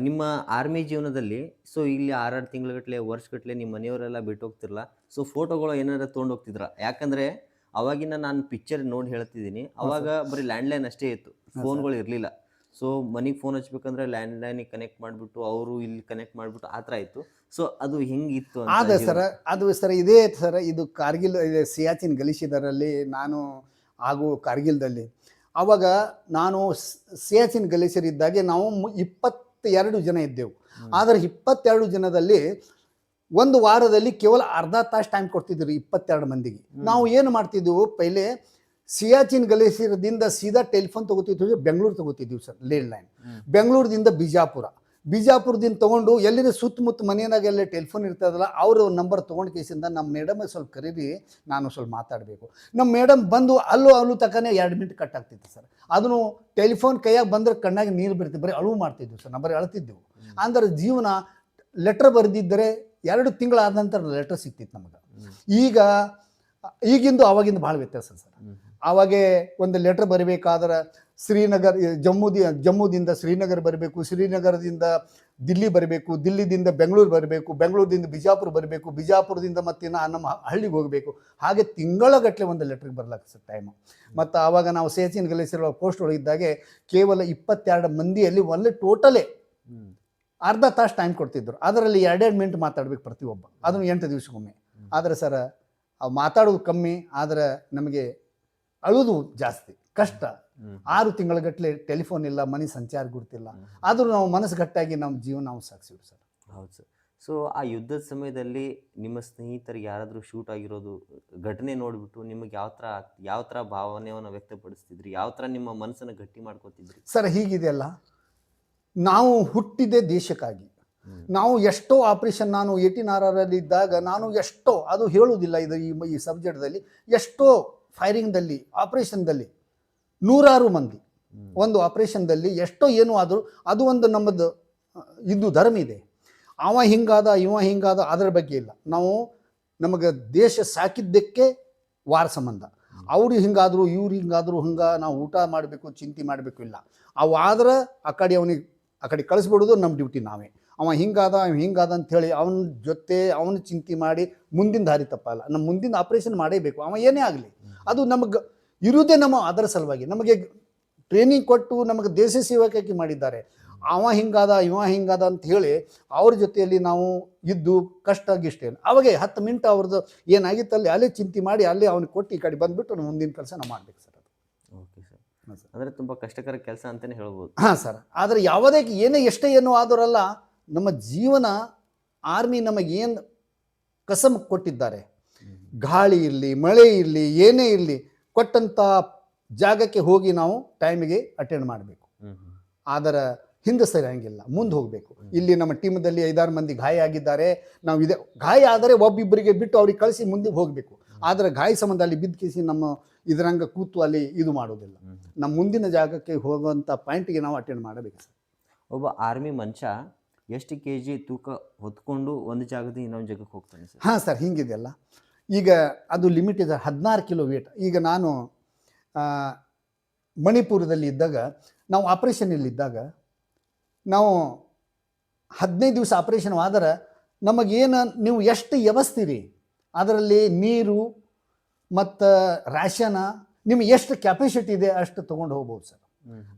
ನಿಮ್ಮ ಆರ್ಮಿ ಜೀವನದಲ್ಲಿ ಸೊ ಇಲ್ಲಿ 6 ತಿಂಗಳಗಟ್ಟಲೆ ವರ್ಷಗಟ್ಟಲೆ ನಿಮ್ಮ ಮನೆಯವರೆಲ್ಲ ಬಿಟ್ಟು ಹೋಗ್ತಿರಲ್ಲ, ಸೊ ಫೋಟೋಗಳು ಏನಾರ ತೊಗೊಂಡು ಹೋಗ್ತಿದ್ರ? ಯಾಕಂದರೆ ಅವಾಗಿನ ನಾನು ಪಿಕ್ಚರ್ ನೋಡಿ ಹೇಳ್ತಿದ್ದೀನಿ, ಅವಾಗ ಬರೀ ಲ್ಯಾಂಡ್ಲೈನ್ ಅಷ್ಟೇ ಇತ್ತು, ಫೋನ್ಗಳು ಇರಲಿಲ್ಲ. ಸೊ ಮನೆಗೆ ಫೋನ್ ಹಚ್ಬೇಕಂದ್ರೆ ಲ್ಯಾಂಡ್ಲೈನಿಗೆ ಕನೆಕ್ಟ್ ಮಾಡಿಬಿಟ್ಟು ಅವರು ಇಲ್ಲಿ ಕನೆಕ್ಟ್ ಮಾಡಿಬಿಟ್ಟು ಆ ಥರ ಇತ್ತು. ಸೊ ಅದು ಹೆಂಗಿತ್ತು ಅದೇ ಸರ್, ಅದು ಸರ್ ಇದೇ ಸರ್. ಇದು ಕಾರ್ಗಿಲ್ ಸಿಯಾಚಿನ್ ಗಲೀಶಿದರಲ್ಲಿ ನಾನು ಹಾಗೂ ಕಾರ್ಗಿಲ್ದಲ್ಲಿ ಆವಾಗ ನಾನು ಸಿಯಾಚಿನ್ ಗಲೀಶರ್ ಇದ್ದಾಗೆ ನಾವು 22 ಜನ ಇದ್ದೆವು. ಆದರೆ 22 ಜನದಲ್ಲಿ ಒಂದು ವಾರದಲ್ಲಿ ಕೇವಲ ಅರ್ಧ ತಾಸು ಟೈಮ್ ಕೊಡ್ತಿದ್ರು 22 ಮಂದಿಗೆ. ನಾವು ಏನು ಮಾಡ್ತಿದ್ವು, ಪೈಲೆ ಸಿಯಾಚಿನ್ ಗಲೇಸಿರದಿಂದ ಸೀದಾ ಟೆಲಿಫೋನ್ ತೊಗೋತಿದ್ವಿ, ಬೆಂಗಳೂರು ತೊಗೋತಿದ್ವಿ ಸರ್, ಲೇಡ್ ಲೈನ್. ಬೆಂಗಳೂರದಿಂದ ಬಿಜಾಪುರದಿಂದ ತೊಗೊಂಡು ಎಲ್ಲಿನ ಸುತ್ತಮುತ್ತ ಮನೆಯಾಗೆಲ್ಲ ಟೆಲಿಫೋನ್ ಇರ್ತದಲ್ಲ ಅವ್ರ ನಂಬರ್ ತೊಗೊಂಡು ಕೇಸಿಂದ ನಮ್ಮ ಮೇಡಮ್ ಸ್ವಲ್ಪ ಕರೀರಿ, ನಾನು ಸ್ವಲ್ಪ ಮಾತಾಡಬೇಕು. ನಮ್ಮ ಮೇಡಮ್ ಬಂದು ಅಲ್ಲೂ ತಕ್ಕನೇ 2 ಮಿನಿಟ್ ಕಟ್ ಆಗ್ತಿತ್ತು ಸರ್. ಅದನ್ನು ಟೆಲಿಫೋನ್ ಕೈಯಾಗ ಬಂದ್ರೆ ಕಣ್ಣಾಗಿ ನೀರು ಬಿಡ್ತಿದ್ದು, ಬರೀ ಅಳುವು ಮಾಡ್ತಿದ್ವಿ ಸರ್, ನಾವು ಬರೀ ಅಳ್ತಿದ್ದೆವು. ಅಂದ್ರೆ ಜೀವನ ಲೆಟ್ರ್ ಬರೆದಿದ್ದರೆ 2 ತಿಂಗಳಾದ ನಂತರ ಲೆಟ್ರ್ ಸಿಕ್ತಿತ್ತು ನಮಗೆ. ಈಗಿಂದು ಆವಾಗಿಂದು ಭಾಳ ವ್ಯತ್ಯಾಸ ಸರ್. ಆವಾಗೆ ಒಂದು ಲೆಟ್ರ್ ಬರಬೇಕಾದ್ರೆ ಶ್ರೀನಗರ್ ಜಮ್ಮುದಿಂದ ಶ್ರೀನಗರ್ ಬರಬೇಕು, ಶ್ರೀನಗರದಿಂದ ದಿಲ್ಲಿ ಬರಬೇಕು, ದಿಲ್ಲಿದಿಂದ ಬೆಂಗಳೂರು ಬರಬೇಕು, ಬೆಂಗಳೂರಿಂದ ಬಿಜಾಪುರ ಬರಬೇಕು, ಬಿಜಾಪುರದಿಂದ ಮತ್ತೆ ನಮ್ಮ ಹಳ್ಳಿಗೆ ಹೋಗಬೇಕು. ಹಾಗೆ ತಿಂಗಳಗಟ್ಟಲೆ ಒಂದು ಲೆಟ್ರಿಗೆ ಬರ್ಲಾಕ ಸರ್ ಟೈಮು. ಮತ್ತು ಆವಾಗ ನಾವು ಸಿಯಾಚಿನ್ ಗಲೇಸಿರೋ ಪೋಸ್ಟ್ ಒಳಗಿದ್ದಾಗೆ ಕೇವಲ 22 ಮಂದಿಯಲ್ಲಿ ಒಳ್ಳೆ ಟೋಟಲೇ ಅರ್ಧ ತಾಸು ಟೈಮ್ ಕೊಡ್ತಿದ್ರು. ಅದರಲ್ಲಿ 2 ಮಿನಿಟ್ ಮಾತಾಡ್ಬೇಕು ಪ್ರತಿಯೊಬ್ಬ, ಅದನ್ನು 8 ದಿವಸಕ್ಕೊಮ್ಮೆ. ಆದರೆ ಸರ್ ಅವು ಮಾತಾಡೋದು ಕಮ್ಮಿ, ಆದರೆ ನಮಗೆ ಅಳುವುದು ಜಾಸ್ತಿ, ಕಷ್ಟ. 6 ತಿಂಗಳಗಟ್ಟಲೆ ಟೆಲಿಫೋನ್ ಇಲ್ಲ, ಮನೆ ಸಂಚಾರ ಗುರ್ತಿಲ್ಲ. ಆದರೂ ನಾವು ಮನಸ್ಸು ಗಟ್ಟಾಗಿ ನಮ್ಮ ಜೀವನ ನಾವು ಸಾಗಿಸಿವ್ರಿ ಸರ್. ಹೌದು ಸರ್. ಸೊ ಆ ಯುದ್ಧದ ಸಮಯದಲ್ಲಿ ನಿಮ್ಮ ಸ್ನೇಹಿತರಿಗೆ ಯಾರಾದರೂ ಶೂಟ್ ಆಗಿರೋದು ಘಟನೆ ನೋಡಿಬಿಟ್ಟು ನಿಮಗೆ ಯಾವ ಥರ ಭಾವನೆಯನ್ನು ವ್ಯಕ್ತಪಡಿಸ್ತಿದ್ರಿ, ಯಾವ ಥರ ನಿಮ್ಮ ಮನಸ್ಸನ್ನು ಗಟ್ಟಿ ಮಾಡ್ಕೋತಿದ್ರಿ? ಸರ್ ಹೀಗಿದೆಯಲ್ಲ, ನಾವು ಹುಟ್ಟಿದೆ ದೇಶಕ್ಕಾಗಿ. ನಾವು ಎಷ್ಟೋ ಆಪ್ರೇಷನ್, ನಾನು 18 ಇದ್ದಾಗ ನಾನು ಎಷ್ಟೋ, ಅದು ಹೇಳುವುದಿಲ್ಲ ಇದು ಈ ಸಬ್ಜೆಕ್ಟ್ದಲ್ಲಿ, ಎಷ್ಟೋ ಫೈರಿಂಗ್ದಲ್ಲಿ ಆಪ್ರೇಷನ್ದಲ್ಲಿ 100 ಮಂದಿ ಒಂದು ಆಪ್ರೇಷನ್ದಲ್ಲಿ ಎಷ್ಟೋ ಏನೂ ಆದರೂ ಅದು ಒಂದು ನಮ್ಮದು ಇದು ಧರ್ಮ ಇದೆ. ಅವ ಹಿಂಗಾದ ಇವ ಹಿಂಗಾದ ಅದರ ಬಗ್ಗೆ ಇಲ್ಲ. ನಾವು ನಮಗೆ ದೇಶ ಸಾಕಿದ್ದಕ್ಕೆ ವಾರ ಸಂಬಂಧ. ಅವರು ಹಿಂಗಾದ್ರು ಇವ್ರು ಹಿಂಗಾದ್ರು ನಾವು ಊಟ ಮಾಡಬೇಕು, ಚಿಂತೆ ಮಾಡಬೇಕು ಇಲ್ಲ. ಅವು ಆದ್ರೆ ಆ ಕಡೆ ಕಳಿಸ್ಬಿಡೋದು ನಮ್ಮ ಡ್ಯೂಟಿ ನಾವೇ. ಅವ ಹಿಂಗಾದ ಅಂಥೇಳಿ ಅವನ ಜೊತೆ ಅವನು ಚಿಂತೆ ಮಾಡಿ ಮುಂದಿನ ದಾರಿ ತಪ್ಪಲ್ಲ. ನಮ್ಮ ಮುಂದಿನ ಆಪ್ರೇಷನ್ ಮಾಡೇಬೇಕು, ಅವ ಏನೇ ಆಗಲಿ. ಅದು ನಮಗೆ ಇರುವುದೇ ನಮ್ಮ ಅದರ ಸಲುವಾಗಿ. ನಮಗೆ ಟ್ರೈನಿಂಗ್ ಕೊಟ್ಟು ನಮಗೆ ದೇಶ ಸೇವಕಕ್ಕೆ ಮಾಡಿದ್ದಾರೆ. ಅವ ಹಿಂಗಾದ ಇವ ಹಿಂಗಾದ ಅಂತ ಹೇಳಿ ಅವ್ರ ಜೊತೆಯಲ್ಲಿ ನಾವು ಇದ್ದು ಕಷ್ಟ ಗಿಷ್ಟೇನು ಅವಾಗೆ 10 ಮಿನಿಟ್ ಅವ್ರದ್ದು ಏನಾಗಿತ್ತಲ್ಲಿ ಅಲ್ಲೇ ಚಿಂತೆ ಮಾಡಿ ಅಲ್ಲೇ ಅವ್ನಿಗೆ ಕೊಟ್ಟು ಈ ಕಡೆ ಬಂದುಬಿಟ್ಟು ಮುಂದಿನ ಕೆಲಸ ನಾವು ಮಾಡಬೇಕು ಸರ್. ಅದು ಓಕೆ ಸರ್. ಅಂದರೆ ತುಂಬ ಕಷ್ಟಕರ ಕೆಲಸ ಅಂತಲೇ ಹೇಳ್ಬೋದು. ಹಾಂ ಸರ್. ಆದರೆ ಯಾವುದೇ ಎಷ್ಟೇ ಏನೋ ಆದರಲ್ಲ, ನಮ್ಮ ಜೀವನ ಆರ್ಮಿ ನಮಗೇನು ಕಸಮ್ ಕೊಟ್ಟಿದ್ದಾರೆ, ಗಾಳಿ ಇರಲಿ ಮಳೆ ಇರಲಿ ಏನೇ ಇರಲಿ, ಕೊಟ್ಟಂಥ ಜಾಗಕ್ಕೆ ಹೋಗಿ ನಾವು ಟೈಮಿಗೆ ಅಟೆಂಡ್ ಮಾಡಬೇಕು. ಆದರೆ ಹಿಂದೆ ಸರಿಯಂಗಿಲ್ಲ, ಮುಂದೆ ಹೋಗಬೇಕು. ಇಲ್ಲಿ ನಮ್ಮ ಟೀಮದಲ್ಲಿ 5-6 ಮಂದಿ ಗಾಯ ಆಗಿದ್ದಾರೆ. ನಾವು ಗಾಯ ಆದರೆ ಒಬ್ಬಿಬ್ಬರಿಗೆ ಬಿಟ್ಟು ಅವ್ರಿಗೆ ಕಳಿಸಿ ಮುಂದೆ ಹೋಗಬೇಕು. ಆದರೆ ಗಾಯ ಸಂಬಂಧ ಅಲ್ಲಿ ಬಿದ್ಕಿಸಿ ನಮ್ಮ ಇದರಂಗ ಕೂತು ಅಲ್ಲಿ ಇದು ಮಾಡೋದಿಲ್ಲ. ನಮ್ಮ ಮುಂದಿನ ಜಾಗಕ್ಕೆ ಹೋಗುವಂಥ ಪಾಯಿಂಟಿಗೆ ನಾವು ಅಟೆಂಡ್ ಮಾಡಬೇಕು ಸರ್. ಒಬ್ಬ ಆರ್ಮಿ ಮನುಷ್ಯ ಎಷ್ಟು kg ತೂಕ ಹೊತ್ಕೊಂಡು ಒಂದು ಜಾಗದಿಂದ ಇನ್ನೊಂದು ಜಾಗಕ್ಕೆ ಹೋಗ್ತಾನೆ ಸರ್? ಹಾಂ ಸರ್, ಹಿಂಗಿದೆಯಲ್ಲ. ಈಗ ಅದು ಲಿಮಿಟ್ ಇದೆ 16 ಕಿಲೋ ವೇಟ್. ಈಗ ನಾನು ಮಣಿಪುರದಲ್ಲಿ ಇದ್ದಾಗ, ನಾವು ಆಪ್ರೇಷನಲ್ಲಿದ್ದಾಗ ನಾವು 15 ದಿವಸ ಆಪ್ರೇಷನ್ ಆದ್ರೆ ನಮಗೇನು ನೀವು ಎಷ್ಟು ವ್ಯವಸ್ಥಿರಿ, ಅದರಲ್ಲಿ ನೀರು ಮತ್ತು ರ್ಯಾಷನ ನಿಮ್ಗೆ ಎಷ್ಟು ಕೆಪಾಸಿಟಿ ಇದೆ ಅಷ್ಟು ತೊಗೊಂಡು ಹೋಗ್ಬೋದು ಸರ್.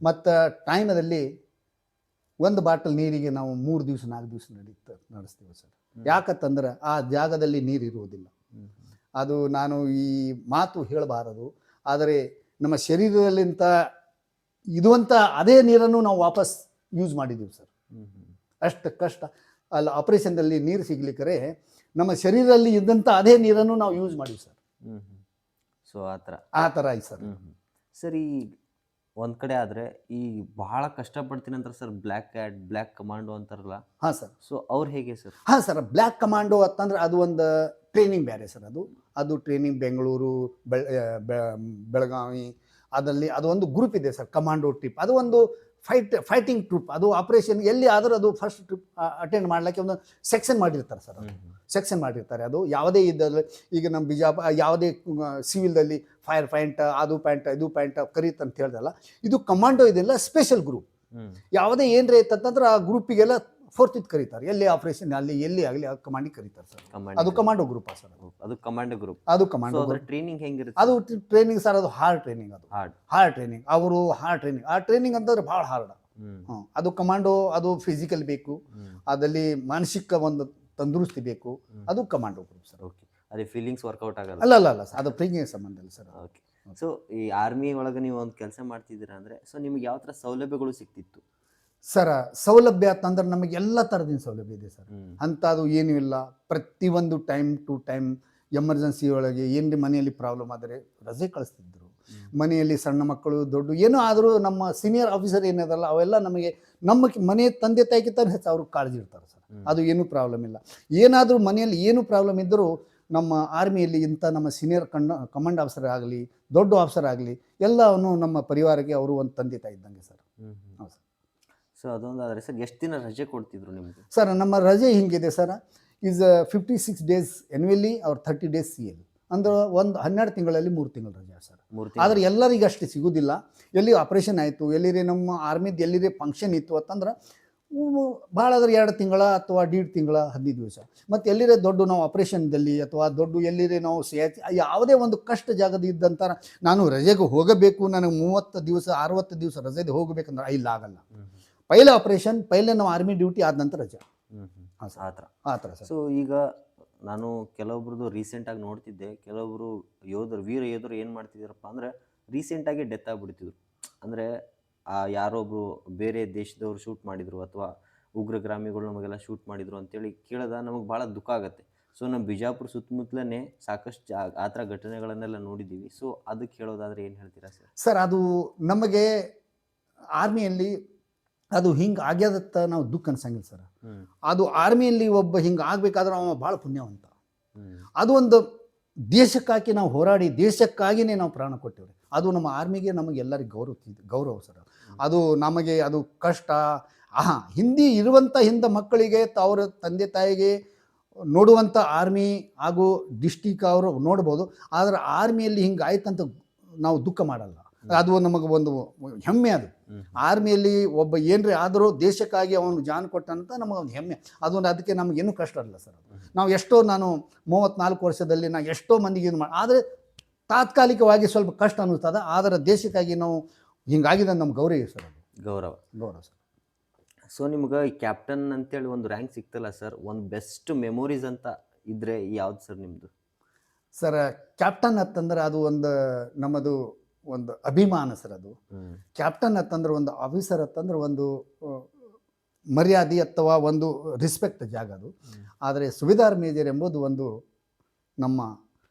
ಮತ್ತು ಟೈಮದಲ್ಲಿ ಒಂದು ಬಾಟಲ್ ನೀರಿಗೆ ನಾವು 3 ದಿವಸ 4 ದಿವಸ ನಡೆಸ್ತೀವಿ ಸರ್. ಯಾಕಂತಂದ್ರೆ ಆ ಜಾಗದಲ್ಲಿ ನೀರು ಇರುವುದಿಲ್ಲ. ಅದು ನಾನು ಈ ಮಾತು ಹೇಳಬಾರದು, ಆದರೆ ನಮ್ಮ ಶರೀರದಲ್ಲಿಂತ ಇದುವಂಥ ಅದೇ ನೀರನ್ನು ನಾವು ವಾಪಸ್ ಯೂಸ್ ಮಾಡಿದ್ದೀವಿ ಸರ್. ಅಷ್ಟು ಕಷ್ಟ ಅಲ್ಲಿ ಆಪ್ರೇಷನ್ದಲ್ಲಿ ನೀರು ಸಿಗ್ಲಿಕ್ಕರೆ ನಮ್ಮ ಶರೀರದಲ್ಲಿ ಇದ್ದಂಥ ಅದೇ ನೀರನ್ನು ನಾವು ಯೂಸ್ ಮಾಡಿವಿ ಸರ್. ಸೊ ಆ ಥರ. ಆ ಥರ ಐತೆ ಸರ್. ಸರಿ, ಒಂದು ಕಡೆ ಆದರೆ ಈ ಬಹಳ ಕಷ್ಟಪಡ್ತೀನಿ ಅಂತಾರೆ sir, black cat, black commando ಅಂತಾರಲ್ಲ. ಹಾಂ ಸರ್. ಸೊ ಅವ್ರು ಹೇಗೆ ಸರ್? ಹಾಂ ಸರ್, ಬ್ಲ್ಯಾಕ್ ಕಮಾಂಡೋ ಅಂತಂದ್ರೆ ಅದು ಒಂದು ಟ್ರೈನಿಂಗ್ ಬೇರೆ ಸರ್. ಅದು ಟ್ರೈನಿಂಗ್ ಬೆಂಗಳೂರು, ಬೆಳಗಾವಿ ಅದರಲ್ಲಿ ಅದು ಒಂದು ಗ್ರೂಪ್ ಇದೆ ಸರ್, ಕಮಾಂಡೋ ಟ್ರಿಪ್. ಅದು ಒಂದು ಫೈಟಿಂಗ್ ಟ್ರಿಪ್. ಅದು ಆಪರೇಷನ್ ಎಲ್ಲಿ ಆದರೂ ಅದು ಫಸ್ಟ್ ಟ್ರಿಪ್ ಅಟೆಂಡ್ ಮಾಡ್ಲಿಕ್ಕೆ ಒಂದು ಸೆಕ್ಷನ್ ಮಾಡಿರ್ತಾರೆ ಸರ್. ಅದು ಸೆಕ್ಷನ್ ಮಾಡಿರ್ತಾರೆ. ಅದು ಯಾವುದೇ ಇದ್ದಲ್ಲಿ ಈಗ ನಮ್ಮ ಯಾವುದೇ ಸಿವಿಲ್ದಲ್ಲಿ ಫೈರ್ ಪ್ಯಾಂಟ್, ಅದು ಪ್ಯಾಂಟ್, ಇದು ಪ್ಯಾಂಟ್ ಕರೀತ್ ಅಂತ ಹೇಳ್ದಲ್ಲ, ಇದು ಕಮಾಂಡೋ ಇದೆಲ್ಲ ಸ್ಪೆಷಲ್ ಗ್ರೂಪ್. ಯಾವುದೇ ಏನ್ರಿ ಇತ್ತಂತಂದ್ರೆ ಆ ಗ್ರೂಪಿಗೆಲ್ಲ ಫೋರ್ತ್ ಇದು ಕರೀತಾರೆ. ಎಲ್ಲಿ ಆಪರೇಷನ್ ಅಲ್ಲಿ ಎಲ್ಲಿ ಆಗಲಿ ಆ ಕಮಾಂಡಿಗೆ ಕರೀತಾರೆ ಸರ್. ಅದು ಕಮಾಂಡೋ ಗ್ರೂಪ್ ಸರ್. ಅದು ಕಮಾಂಡೋ ಗ್ರೂಪ್. ಅದು ಕಮಾಂಡೋ ಟ್ರೈನಿಂಗ್ ಹೆಂಗಿರುತ್ತೆ? ಅದು ಟ್ರೈನಿಂಗ್ ಸರ್, ಅದು ಹಾರ್ಡ್ ಟ್ರೈನಿಂಗ್. ಅದು ಹಾರ್ಡ್ ಟ್ರೈನಿಂಗ್. ಅವರು ಹಾರ್ಡ್ ಟ್ರೈನಿಂಗ್, ಆ ಟ್ರೈನಿಂಗ್ ಅಂತಂದ್ರೆ ಭಾಳ ಹಾರ್ಡ್. ಅದು ಕಮಾಂಡೋ, ಅದು ಫಿಸಿಕಲ್ ಬೇಕು, ಅದಲ್ಲಿ ಮಾನಸಿಕ ಒಂದು ತಂದರುಸ್ತಿ ಬೇಕು. ಅದು ಕಮಾಂಡೋ ಗ್ರೂಪ್ ಸರ್. ಓಕೆ, ಅದೇ ಫೀಲಿಂಗ್ಸ್ ವರ್ಕೌಟ್ ಆಗಲ್ಲ? ಅಲ್ಲ ಸರ್, ಅದು ಪ್ರೀತಿಗೆ ಸಂಬಂಧ ಇಲ್ಲ ಸರ್. ಓಕೆ. ಸೊ ಈ ಆರ್ಮಿ ಒಳಗೆ ನೀವು ಒಂದು ಕೆಲಸ ಮಾಡ್ತಿದ್ದೀರಾ ಅಂದರೆ, ಸೊ ನಿಮ್ಗೆ ಯಾವ ಥರ ಸೌಲಭ್ಯಗಳು ಸಿಗ್ತಿತ್ತು ಸರ್? ಸೌಲಭ್ಯ ಅಂತಂದ್ರೆ ನಮಗೆ ಎಲ್ಲ ಥರದಿನ ಸೌಲಭ್ಯ ಇದೆ ಸರ್. ಅಂಥದ್ದು ಏನೂ ಇಲ್ಲ. ಪ್ರತಿಯೊಂದು ಟೈಮ್ ಟು ಟೈಮ್ ಎಮರ್ಜೆನ್ಸಿ ಒಳಗೆ ಏನು ಮನೆಯಲ್ಲಿ ಪ್ರಾಬ್ಲಮ್ ಆದರೆ ರಜೆ ಕಳಿಸ್ತಿದ್ರು. ಮನೆಯಲ್ಲಿ ಸಣ್ಣ ಮಕ್ಕಳು ದೊಡ್ಡ ಏನೋ ಆದರೂ ನಮ್ಮ ಸೀನಿಯರ್ ಆಫೀಸರ್ ಏನದಲ್ಲ ಅವೆಲ್ಲ ನಮಗೆ ನಮ್ಮ ಮನೆ ತಂದೆ ತಾಯಿಗಿಂತ ಹೆಚ್ಚು ಅವ್ರಿಗೆ ಕಾಳಜಿ ಇರ್ತಾರೆ ಸರ್. ಅದು ಏನೂ ಪ್ರಾಬ್ಲಮ್ ಇಲ್ಲ. ಏನಾದರೂ ಮನೆಯಲ್ಲಿ ಏನು ಪ್ರಾಬ್ಲಮ್ ಇದ್ದರೂ ನಮ್ಮ ಆರ್ಮಿಯಲ್ಲಿ ಇಂಥ ನಮ್ಮ ಸೀನಿಯರ್ ಕಮಾಂಡ್ ಆಫೀಸರ್ ಆಗಲಿ, ದೊಡ್ಡ ಆಫೀಸರ್ ಆಗಲಿ, ಎಲ್ಲವನ್ನು ನಮ್ಮ ಪರಿವಾರಕ್ಕೆ ಅವರು ಒಂದು ತಂದೆ ತಾಯಿ ಇದ್ದಂಗೆ ಸರ್. ಹೌದು ಸರ್. ಸೊ ಅದೊಂದಾದರೆ ಸರ್ ಎಷ್ಟು ದಿನ ರಜೆ ಕೊಡ್ತಿದ್ರು ನಿಮಗೆ? ಸರ್ ನಮ್ಮ ರಜೆ ಹಿಂಗಿದೆ ಸರ್. ಈಸ್ 56 ಡೇಸ್ ಎನ್ಯುವಲಿ ಅವ್ರ 30 ಡೇಸ್ CL. ಅಂದ್ರೆ ಒಂದು 12 ತಿಂಗಳಲ್ಲಿ 3 ತಿಂಗಳು ರಜೆ ಸರ್. ಆದರೆ ಎಲ್ಲರಿಗೆ ಅಷ್ಟು ಸಿಗೋದಿಲ್ಲ. ಎಲ್ಲಿ ಆಪ್ರೇಷನ್ ಆಯಿತು, ಎಲ್ಲಿರೇ ನಮ್ಮ ಆರ್ಮಿದು ಎಲ್ಲಿರೇ ಫಂಕ್ಷನ್ ಇತ್ತು ಅಂತಂದ್ರೆ ಭಾಳ ಆದ್ರೆ 2 ತಿಂಗಳ ಅಥವಾ 1.5 ತಿಂಗಳ 15 ದಿವಸ. ಮತ್ತು ಎಲ್ಲಿರೇ ದೊಡ್ಡ ನಾವು ಆಪ್ರೇಷನ್ದಲ್ಲಿ ಅಥವಾ ದೊಡ್ಡ ಎಲ್ಲಿರೇ ನಾವು ಯಾವುದೇ ಒಂದು ಕಷ್ಟ ಜಾಗದ ಇದ್ದಂಥ ನಾನು ರಜೆಗೆ ಹೋಗಬೇಕು, ನನಗೆ 30 ದಿವಸ 60 ದಿವಸ ರಜೆಗೆ ಹೋಗಬೇಕಂದ್ರೆ ಇಲ್ಲ, ಆಗಲ್ಲ. ಪೈಲೆ ಆಪ್ರೇಷನ್, ಪೈಲೆ ನಾವು ಆರ್ಮಿ ಡ್ಯೂಟಿ ಆದ ನಂತರ ರಜೆ. ಆ ಥರ ಸರ್. ಸೊ ಈಗ ನಾನು ಕೆಲವೊಬ್ರದ್ದು ರೀಸೆಂಟಾಗಿ ನೋಡ್ತಿದ್ದೆ, ಕೆಲವೊಬ್ರು ವೀರ ಯೋಧರು ಏನು ಮಾಡ್ತಿದ್ದಾರಪ್ಪ ಅಂದರೆ ರೀಸೆಂಟಾಗಿ ಡೆತ್ ಆಗಿಬಿಡ್ತಿದ್ರು. ಅಂದರೆ ಯಾರೊಬ್ಬರು ಬೇರೆ ದೇಶದವ್ರು ಶೂಟ್ ಮಾಡಿದರು ಅಥವಾ ಉಗ್ರಗಾಮಿಗಳು ನಮಗೆಲ್ಲ ಶೂಟ್ ಮಾಡಿದರು ಅಂತೇಳಿ ಕೇಳಿದ ನಮಗೆ ಭಾಳ ದುಃಖ ಆಗುತ್ತೆ. ಸೊ ನಮ್ಮ ಬಿಜಾಪುರ ಸುತ್ತಮುತ್ತಲೇ ಸಾಕಷ್ಟು ಆ ಥರ ಘಟನೆಗಳನ್ನೆಲ್ಲ ನೋಡಿದ್ದೀವಿ. ಸೊ ಅದಕ್ಕೆ ಹೇಳೋದಾದರೆ ಏನು ಹೇಳ್ತೀರಾ ಸರ್? ಸರ್, ಅದು ನಮಗೆ ಆರ್ಮಿಯಲ್ಲಿ ಅದು ಹಿಂಗೆ ಆಗ್ಯದತ್ತ ನಾವು ದುಃಖ ಅನ್ಸಂಗಿಲ್ಲ ಸರ್. ಅದು ಆರ್ಮಿಯಲ್ಲಿ ಒಬ್ಬ ಹಿಂಗೆ ಆಗಬೇಕಾದ್ರೆ ಅವ ಭಾಳ ಪುಣ್ಯವಂತ. ಅದು ಒಂದು ದೇಶಕ್ಕಾಗಿ ನಾವು ಹೋರಾಡಿ ದೇಶಕ್ಕಾಗಿಯೇ ನಾವು ಪ್ರಾಣ ಕೊಟ್ಟೇವೆ. ಅದು ನಮ್ಮ ಆರ್ಮಿಗೆ ನಮಗೆಲ್ಲರಿಗೂ ಗೌರವ ಸರ್. ಅದು ನಮಗೆ ಅದು ಕಷ್ಟ. ಹಿಂದೆ ಮಕ್ಕಳಿಗೆ ಅವರ ತಂದೆ ತಾಯಿಗೆ ನೋಡುವಂಥ ಆರ್ಮಿ ಹಾಗೂ ಡಿಸ್ಟಿಕ್ ಅವರು ನೋಡ್ಬೋದು. ಆದರೆ ಆರ್ಮಿಯಲ್ಲಿ ಹಿಂಗೆ ಆಯ್ತಂತ ನಾವು ದುಃಖ ಮಾಡಲ್ಲ. ಅದು ನಮಗೆ ಒಂದು ಹೆಮ್ಮೆ. ಅದು ಆರ್ಮಿಯಲ್ಲಿ ಒಬ್ಬ ಏನ್ರಿ ಆದರೂ ದೇಶಕ್ಕಾಗಿ ಅವನು ಜಾನ್ ಕೊಟ್ಟಂತ ನಮಗೊಂದು ಹೆಮ್ಮೆ. ಅದಕ್ಕೆ ನಮಗೇನು ಕಷ್ಟ ಇರಲ್ಲ ಸರ್. ನಾವು ಎಷ್ಟೋ ನಾನು 34 ವರ್ಷದಲ್ಲಿ ನಾನು ಎಷ್ಟೋ ಮಂದಿಗೆ ಇದು ಮಾಡಿ, ಆದರೆ ತಾತ್ಕಾಲಿಕವಾಗಿ ಸ್ವಲ್ಪ ಕಷ್ಟ ಅನ್ನಿಸ್ತದೆ. ಆದರೆ ದೇಶಕ್ಕಾಗಿ ನಾವು ಹಿಂಗಾಗಿದೆ ನಮ್ಮ ಗೌರವ ಸರ್. ಗೌರವ ಸರ್. ಸೊ ನಿಮ್ಗೆ ಈ ಕ್ಯಾಪ್ಟನ್ ಅಂತೇಳಿ ಒಂದು ರ್ಯಾಂಕ್ ಸಿಗ್ತಲ್ಲ ಸರ್, ಒಂದು ಬೆಸ್ಟ್ ಮೆಮೊರೀಸ್ ಅಂತ ಇದ್ರೆ ಯಾವ್ದು ಸರ್ ನಿಮ್ಮದು? ಸರ್, ಕ್ಯಾಪ್ಟನ್ ಅಂತಂದ್ರೆ ಅದು ನಮ್ಮದು ಒಂದು ಅಭಿಮಾನ ಸರ್. ಅದು ಕ್ಯಾಪ್ಟನ್ ಅಂತಂದ್ರೆ ಒಂದು ಆಫೀಸರ್ ಅಂತಂದ್ರೆ ಒಂದು ಮರ್ಯಾದೆ ಅಥವಾ ಒಂದು ರೆಸ್ಪೆಕ್ಟ್ ಜಾಗ ಅದು. ಆದರೆ ಸುಬೇದಾರ್ ಮೇಜರ್ ಎಂಬುದು ಒಂದು ನಮ್ಮ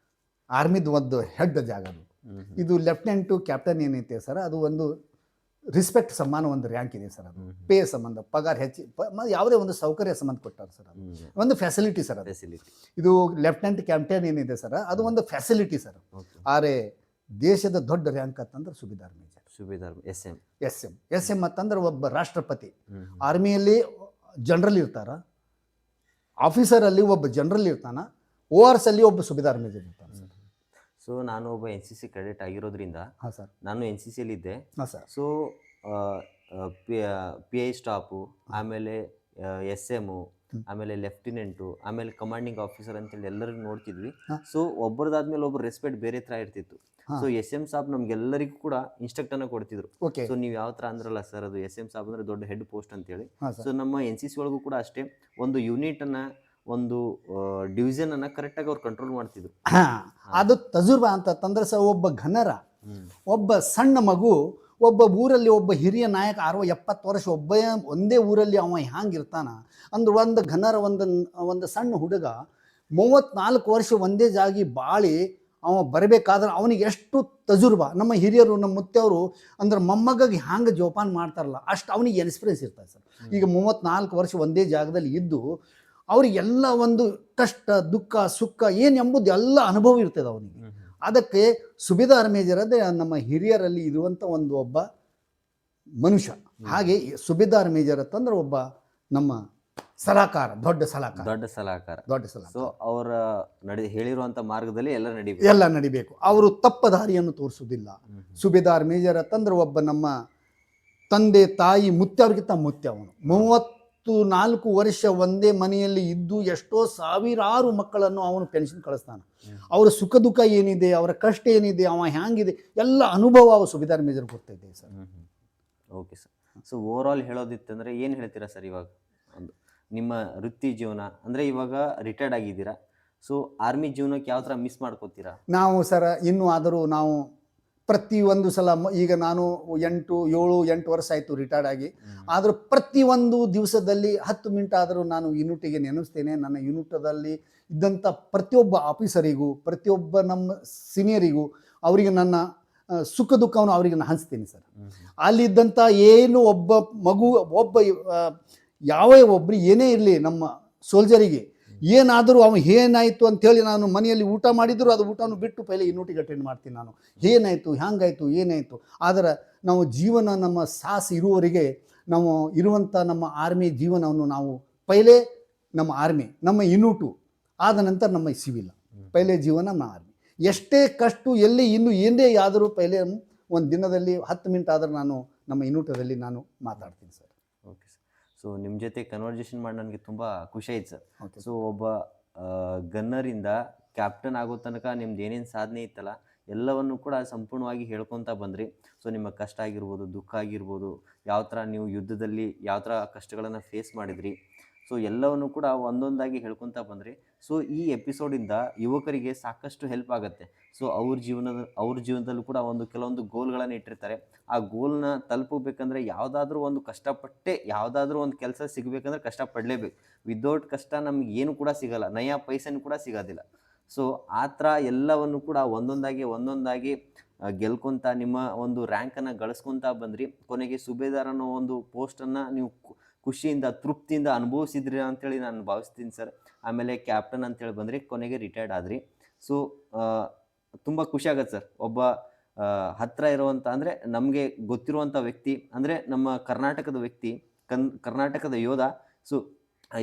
ಆರ್ಮಿದು ಒಂದು ಹೆಡ್ ಜಾಗ ಅದು. ಇದು ಲೆಫ್ಟಿನೆಂಟು ಕ್ಯಾಪ್ಟನ್ ಏನೈತೆ ಸರ್, ಅದು ಒಂದು ರಿಸ್ಪೆಕ್ಟ್ ಸಮಾನ ಒಂದು ರ್ಯಾಂಕ್ ಇದೆ ಸರ್. ಅದು ಪೇ ಸಂಬಂಧ, ಪಗಾರ ಹೆಚ್ಚಿ, ಯಾವುದೇ ಒಂದು ಸೌಕರ್ಯ ಸಂಬಂಧ ಕೊಟ್ಟಾರೆ ಸರ್. ಅದು ಒಂದು ಫೆಸಿಲಿಟಿ ಸರ್. ಅದು ಇದು ಲೆಫ್ಟಿನೆಂಟ್ ಕ್ಯಾಪ್ಟನ್ ಏನಿದೆ ಸರ್, ಅದು ಒಂದು ಫೆಸಿಲಿಟಿ ಸರ್. ಆದರೆ ದೇಶದ ದೊಡ್ಡ ರ್ಯಾಂಕ್ ಅಂತಂದ್ರೆ ಸುಬೇದಾರ್ ಮೇಜರ್, SM ಅಂತಂದ್ರೆ ಒಬ್ಬ ರಾಷ್ಟ್ರಪತಿ. ಆರ್ಮಿಯಲ್ಲಿ ಜನರಲ್ ಇರ್ತಾರ, ಆಫೀಸರಲ್ಲಿ ಒಬ್ಬ ಜನರಲ್ ಇರ್ತಾನ, ORS ಅಲ್ಲಿ ಒಬ್ಬ ಸುಬೇದಾರ್ ಮೇಜರ್ ಇರ್ತಾನೆ ಸರ್. ಸೊ ನಾನು ಒಬ್ಬ NCC ಕ್ಯಾಡೆಟ್ ಆಗಿರೋದ್ರಿಂದ ಸರ್, ನಾನು NCCಯಲ್ಲಿ ಇದ್ದೆ ಸರ್. ಸೊ PI ಸ್ಟಾಫು, ಆಮೇಲೆ SM, ಆಮೇಲೆ ಲೆಫ್ಟಿನೆಂಟು, ಆಮೇಲೆ ಕಮಾಂಡಿಂಗ್ ಆಫೀಸರ್ ಅಂತೇಳಿ ಎಲ್ಲರಿಗೂ ನೋಡ್ತಿದ್ವಿ. ಸೊ ಒಬ್ಬರದಾದ್ಮೇಲೆ ಒಬ್ಬರು ರೆಸ್ಪೆಕ್ಟ್ ಬೇರೆ ಥರ ಇರ್ತಿತ್ತು. ಸೊ SM ಸಾಬ್ ನಮ್ಗೆಲ್ಲರಿಗೂ ಕೂಡ ಇನ್ಸ್ಟ್ರಕ್ಟರ್ನ ಕೊಡ್ತಿದ್ರು. ಸೊ ನೀವು ಯಾವ ಥರ ಅಂದ್ರಲ್ಲ ಸರ್, ಅದು SM ಸಾಬ್ ಅಂದ್ರೆ ದೊಡ್ಡ ಹೆಡ್ ಪೋಸ್ಟ್ ಅಂತೇಳಿ. ಸೊ ನಮ್ಮ NCC ಒಳಗೂ ಕೂಡ ಅಷ್ಟೇ, ಒಂದು ಯೂನಿಟನ್ನು, ಒಂದು ಡಿವಿಷನನ್ನು ಕರೆಕ್ಟಾಗಿ ಅವ್ರು ಕಂಟ್ರೋಲ್ ಮಾಡ್ತಿದ್ರು. ಅದು ತಜುರ್ಬಾ ಅಂತಂದ್ರೆ ಸರ್, ಒಬ್ಬ ಘನರ, ಒಬ್ಬ ಸಣ್ಣ ಮಗು, ಒಬ್ಬ ಊರಲ್ಲಿ ಒಬ್ಬ ಹಿರಿಯ ನಾಯಕ 60-70 ವರ್ಷ ಒಂದೇ ಊರಲ್ಲಿ ಅವ ಹ್ಯಾಂಗಿರ್ತಾನ ಅಂದ್ರೆ ಒಂದು ಘನರ ಒಂದು ಸಣ್ಣ ಹುಡುಗ 34 ವರ್ಷ ಒಂದೇ ಜಾಗಿ ಬಾಳಿ ಅವ ಬರಬೇಕಾದ್ರೆ ಅವನಿಗೆ ಎಷ್ಟು ತಜುರ್ಬಾ, ನಮ್ಮ ಹಿರಿಯರು ನಮ್ಮ ಮುತ್ತೆಯವರು ಅಂದ್ರೆ ಮೊಮ್ಮಗಾಗಿ ಹ್ಯಾಂಗೆ ಜೋಪಾನ ಮಾಡ್ತಾರಲ್ಲ ಅಷ್ಟು ಅವನಿಗೆ ಎಕ್ಸ್ಪೀರಿಯನ್ಸ್ ಇರ್ತದೆ ಸರ್. ಈಗ 34 ವರ್ಷ ಒಂದೇ ಜಾಗದಲ್ಲಿ ಇದ್ದು ಅವರಿಗೆಲ್ಲ ಒಂದು ಕಷ್ಟ ದುಃಖ ಸುಖ ಏನು ಎಂಬುದು ಎಲ್ಲ ಅನುಭವ ಇರ್ತದೆ ಅವನಿಗೆ. ಅದಕ್ಕೆ ಸುಬೇದಾರ್ ಮೇಜರ್ ಅಂದರೆ ನಮ್ಮ ಹಿರಿಯರಲ್ಲಿ ಇರುವಂಥ ಒಂದು ಒಬ್ಬ ಮನುಷ್ಯ. ಹಾಗೆ ಸುಬೇದಾರ್ ಮೇಜರ್ ಅಂತಂದ್ರೆ ಒಬ್ಬ ನಮ್ಮ ಸಲಹಕಾರ, ದೊಡ್ಡ ಸಲಹಕಾರ. ಸೊ ಅವರ ಹೇಳಿರುವಂತ ಮಾರ್ಗದಲ್ಲಿ ಎಲ್ಲ ನಡಿಬೇಕು. ಅವರು ತಪ್ಪ ದಾರಿಯನ್ನು ತೋರಿಸುವುದಿಲ್ಲ. ಸುಬೇದಾರ್ ಮೇಜರ್ ಅಂತಂದ್ರೆ ಒಬ್ಬ ನಮ್ಮ ತಂದೆ ತಾಯಿ ಮುತ್ತೆಯವ್ರಿಗಿಂತ ಮುತ್ಯ. ಅವನು 34 ವರ್ಷ ಒಂದೇ ಮನೆಯಲ್ಲಿ ಇದ್ದು ಎಷ್ಟೋ ಸಾವಿರಾರು ಮಕ್ಕಳನ್ನು ಅವನು ಪೆನ್ಷನ್ ಕಳಿಸ್ತಾನೆ. ಅವರ ಸುಖ ದುಃಖ ಏನಿದೆ, ಅವರ ಕಷ್ಟ ಏನಿದೆ, ಅವ ಹ್ಯಾಂಗಿದೆ ಎಲ್ಲ ಅನುಭವ ಅವ ಸುಬೇದಾರ್ ಮೇಜರ್ ಗೊತ್ತಿದೆ sir. Okay sir. So overall ಹೇಳೋದಿತ್ತಂದ್ರೆ ಏನು ಹೇಳ್ತೀರಾ ಸರ್? ಇವಾಗ ಒಂದು ನಿಮ್ಮ ವೃತ್ತಿ ಜೀವನ ಅಂದರೆ ಇವಾಗ ರಿಟೈರ್ಡ್ ಆಗಿದ್ದೀರಾ, ಸೊ ಆರ್ಮಿ ಜೀವನಕ್ಕೆ ಯಾವ ಥರ ಮಿಸ್ ಮಾಡ್ಕೋತೀರಾ? ನಾವು ಸರ ಇನ್ನೂ ಆದರೂ ನಾವು ಪ್ರತಿಯೊಂದು ಸಲ ಈಗ ನಾನು 7-8 ವರ್ಷ ಆಯಿತು ರಿಟೈರ್ಡ್ ಆಗಿ. ಆದರೂ ಪ್ರತಿಯೊಂದು ದಿವಸದಲ್ಲಿ 10 ಮಿನಿಟ್ ಆದರೂ ನಾನು ಯೂನಿಟಿಗೆ ನೆನೆಸ್ತೇನೆ. ನನ್ನ ಯೂನಿಟದಲ್ಲಿ ಇದ್ದಂಥ ಪ್ರತಿಯೊಬ್ಬ ಆಫೀಸರಿಗೂ, ಪ್ರತಿಯೊಬ್ಬ ನಮ್ಮ ಸೀನಿಯರಿಗೂ, ಅವರಿಗೆ ನನ್ನ ಸುಖ ದುಃಖವನ್ನು ಅವರಿಗೆ ನಾನು ಹಂಚ್ತೀನಿ ಸರ್. ಅಲ್ಲಿದ್ದಂಥ ಏನು ಒಬ್ಬ ಮಗು, ಒಬ್ಬ ಯಾವೇ ಒಬ್ಬರು ಏನೇ ಇರಲಿ ನಮ್ಮ ಸೋಲ್ಜರಿಗೆ ಏನಾದರೂ ಅವನು ಏನಾಯಿತು ಅಂಥೇಳಿ ನಾನು ಮನೆಯಲ್ಲಿ ಊಟ ಮಾಡಿದರೂ ಅದು ಊಟನೂ ಬಿಟ್ಟು ಪೈಲೆ ಯೂನಿಟಿಗೆ ಅಟೆಂಡ್ ಮಾಡ್ತೀನಿ ನಾನು. ಏನಾಯಿತು, ಹ್ಯಾಂಗಾಯಿತು, ಏನಾಯಿತು. ಆದರೆ ನಾವು ಜೀವನ ನಮ್ಮ ಸಾಸ್ ಇರುವವರೆಗೆ ನಾವು ಇರುವಂಥ ನಮ್ಮ ಆರ್ಮಿ ಜೀವನವನ್ನು ನಾವು ಪೈಲೆ ನಮ್ಮ ಆರ್ಮಿ, ನಮ್ಮ ಯೂನಿಟು ಆದ ನಂತರ ನಮ್ಮ ಸಿವಿಲ್, ಪೈಲೆ ಜೀವನ ನಮ್ಮ ಆರ್ಮಿ. ಎಷ್ಟೇ ಕಷ್ಟ ಎಲ್ಲಿ ಇನ್ನೂ ಏನೇ ಆದರೂ ಪೈಲೆ ಒಂದು ದಿನದಲ್ಲಿ 10 ಮಿನಿಟ್ ಆದರೂ ನಾನು ನಮ್ಮ ಯೂನಿಟದಲ್ಲಿ ನಾನು ಮಾತಾಡ್ತೀನಿ ಸರ್. Okay sir. ಸೊ ನಿಮ್ಮ ಜೊತೆ ಕನ್ವರ್ಜೇಷನ್ ಮಾಡಿ ನನಗೆ ತುಂಬ ಖುಷಿ ಆಯ್ತು ಸರ್. ಸೊ ಒಬ್ಬ ಗನ್ನರಿಂದ ಕ್ಯಾಪ್ಟನ್ ಆಗೋ ತನಕ ನಿಮ್ದು ಏನೇನು ಸಾಧನೆ ಇತ್ತಲ್ಲ ಎಲ್ಲವನ್ನು ಕೂಡ ಸಂಪೂರ್ಣವಾಗಿ ಹೇಳ್ಕೊತಾ ಬಂದ್ರಿ. ಸೊ ನಿಮ್ಮ ಕಷ್ಟ ಆಗಿರ್ಬೋದು, ದುಃಖ ಆಗಿರ್ಬೋದು, ಯಾವ ಥರ ನೀವು ಯುದ್ಧದಲ್ಲಿ ಯಾವ ಥರ ಕಷ್ಟಗಳನ್ನು ಫೇಸ್ ಮಾಡಿದ್ರಿ, ಸೊ ಎಲ್ಲವನ್ನು ಕೂಡ ಒಂದೊಂದಾಗಿ ಹೇಳ್ಕೊತಾ ಬಂದ್ರಿ. ಸೊ ಈ ಎಪಿಸೋಡಿಂದ ಯುವಕರಿಗೆ ಸಾಕಷ್ಟು ಹೆಲ್ಪ್ ಆಗುತ್ತೆ. ಸೊ ಅವ್ರ ಜೀವನದಲ್ಲೂ ಕೂಡ ಕೆಲವೊಂದು ಗೋಲ್ಗಳನ್ನು ಇಟ್ಟಿರ್ತಾರೆ. ಆ ಗೋಲ್ನ ತಲುಪಬೇಕಂದ್ರೆ ಯಾವುದಾದ್ರೂ ಒಂದು ಕಷ್ಟಪಟ್ಟೆ ಯಾವುದಾದ್ರೂ ಒಂದು ಕೆಲಸ ಸಿಗಬೇಕಂದ್ರೆ ಕಷ್ಟಪಡಲೇಬೇಕು. ವಿದೌಟ್ ಕಷ್ಟ ನಮ್ಗೆ ಏನು ಕೂಡ ಸಿಗಲ್ಲ, ನಯಾ ಪೈಸೆನೂ ಕೂಡ ಸಿಗೋದಿಲ್ಲ. ಸೊ ಆ ಥರ ಎಲ್ಲವನ್ನು ಕೂಡ ಒಂದೊಂದಾಗಿ ಗೆಲ್ಕೊತ ನಿಮ್ಮ ಒಂದು ರ್ಯಾಂಕನ್ನು ಗಳಿಸ್ಕೊತಾ ಬಂದ್ರಿ. ಕೊನೆಗೆ ಸುಬೇದಾರ್ ಅನ್ನೋ ಒಂದು ಪೋಸ್ಟನ್ನು ನೀವು ಖುಷಿಯಿಂದ ತೃಪ್ತಿಯಿಂದ ಅನುಭವಿಸಿದ್ರಿ ಅಂತೇಳಿ ನಾನು ಭಾವಿಸ್ತೀನಿ ಸರ್. ಆಮೇಲೆ ಕ್ಯಾಪ್ಟನ್ ಅಂತೇಳಿ ಬಂದ್ರಿ, ಕೊನೆಗೆ ರಿಟೈರ್ಡ್ ಆದ್ರಿ. ಸೊ ತುಂಬ ಖುಷಿ ಆಗತ್ತೆ ಸರ್. ಒಬ್ಬ ಹತ್ತಿರ ಇರುವಂಥ ಅಂದರೆ ನಮಗೆ ಗೊತ್ತಿರುವಂಥ ವ್ಯಕ್ತಿ ಅಂದರೆ ನಮ್ಮ ಕರ್ನಾಟಕದ ವ್ಯಕ್ತಿ, ಕರ್ನಾಟಕದ ಯೋಧ. ಸೊ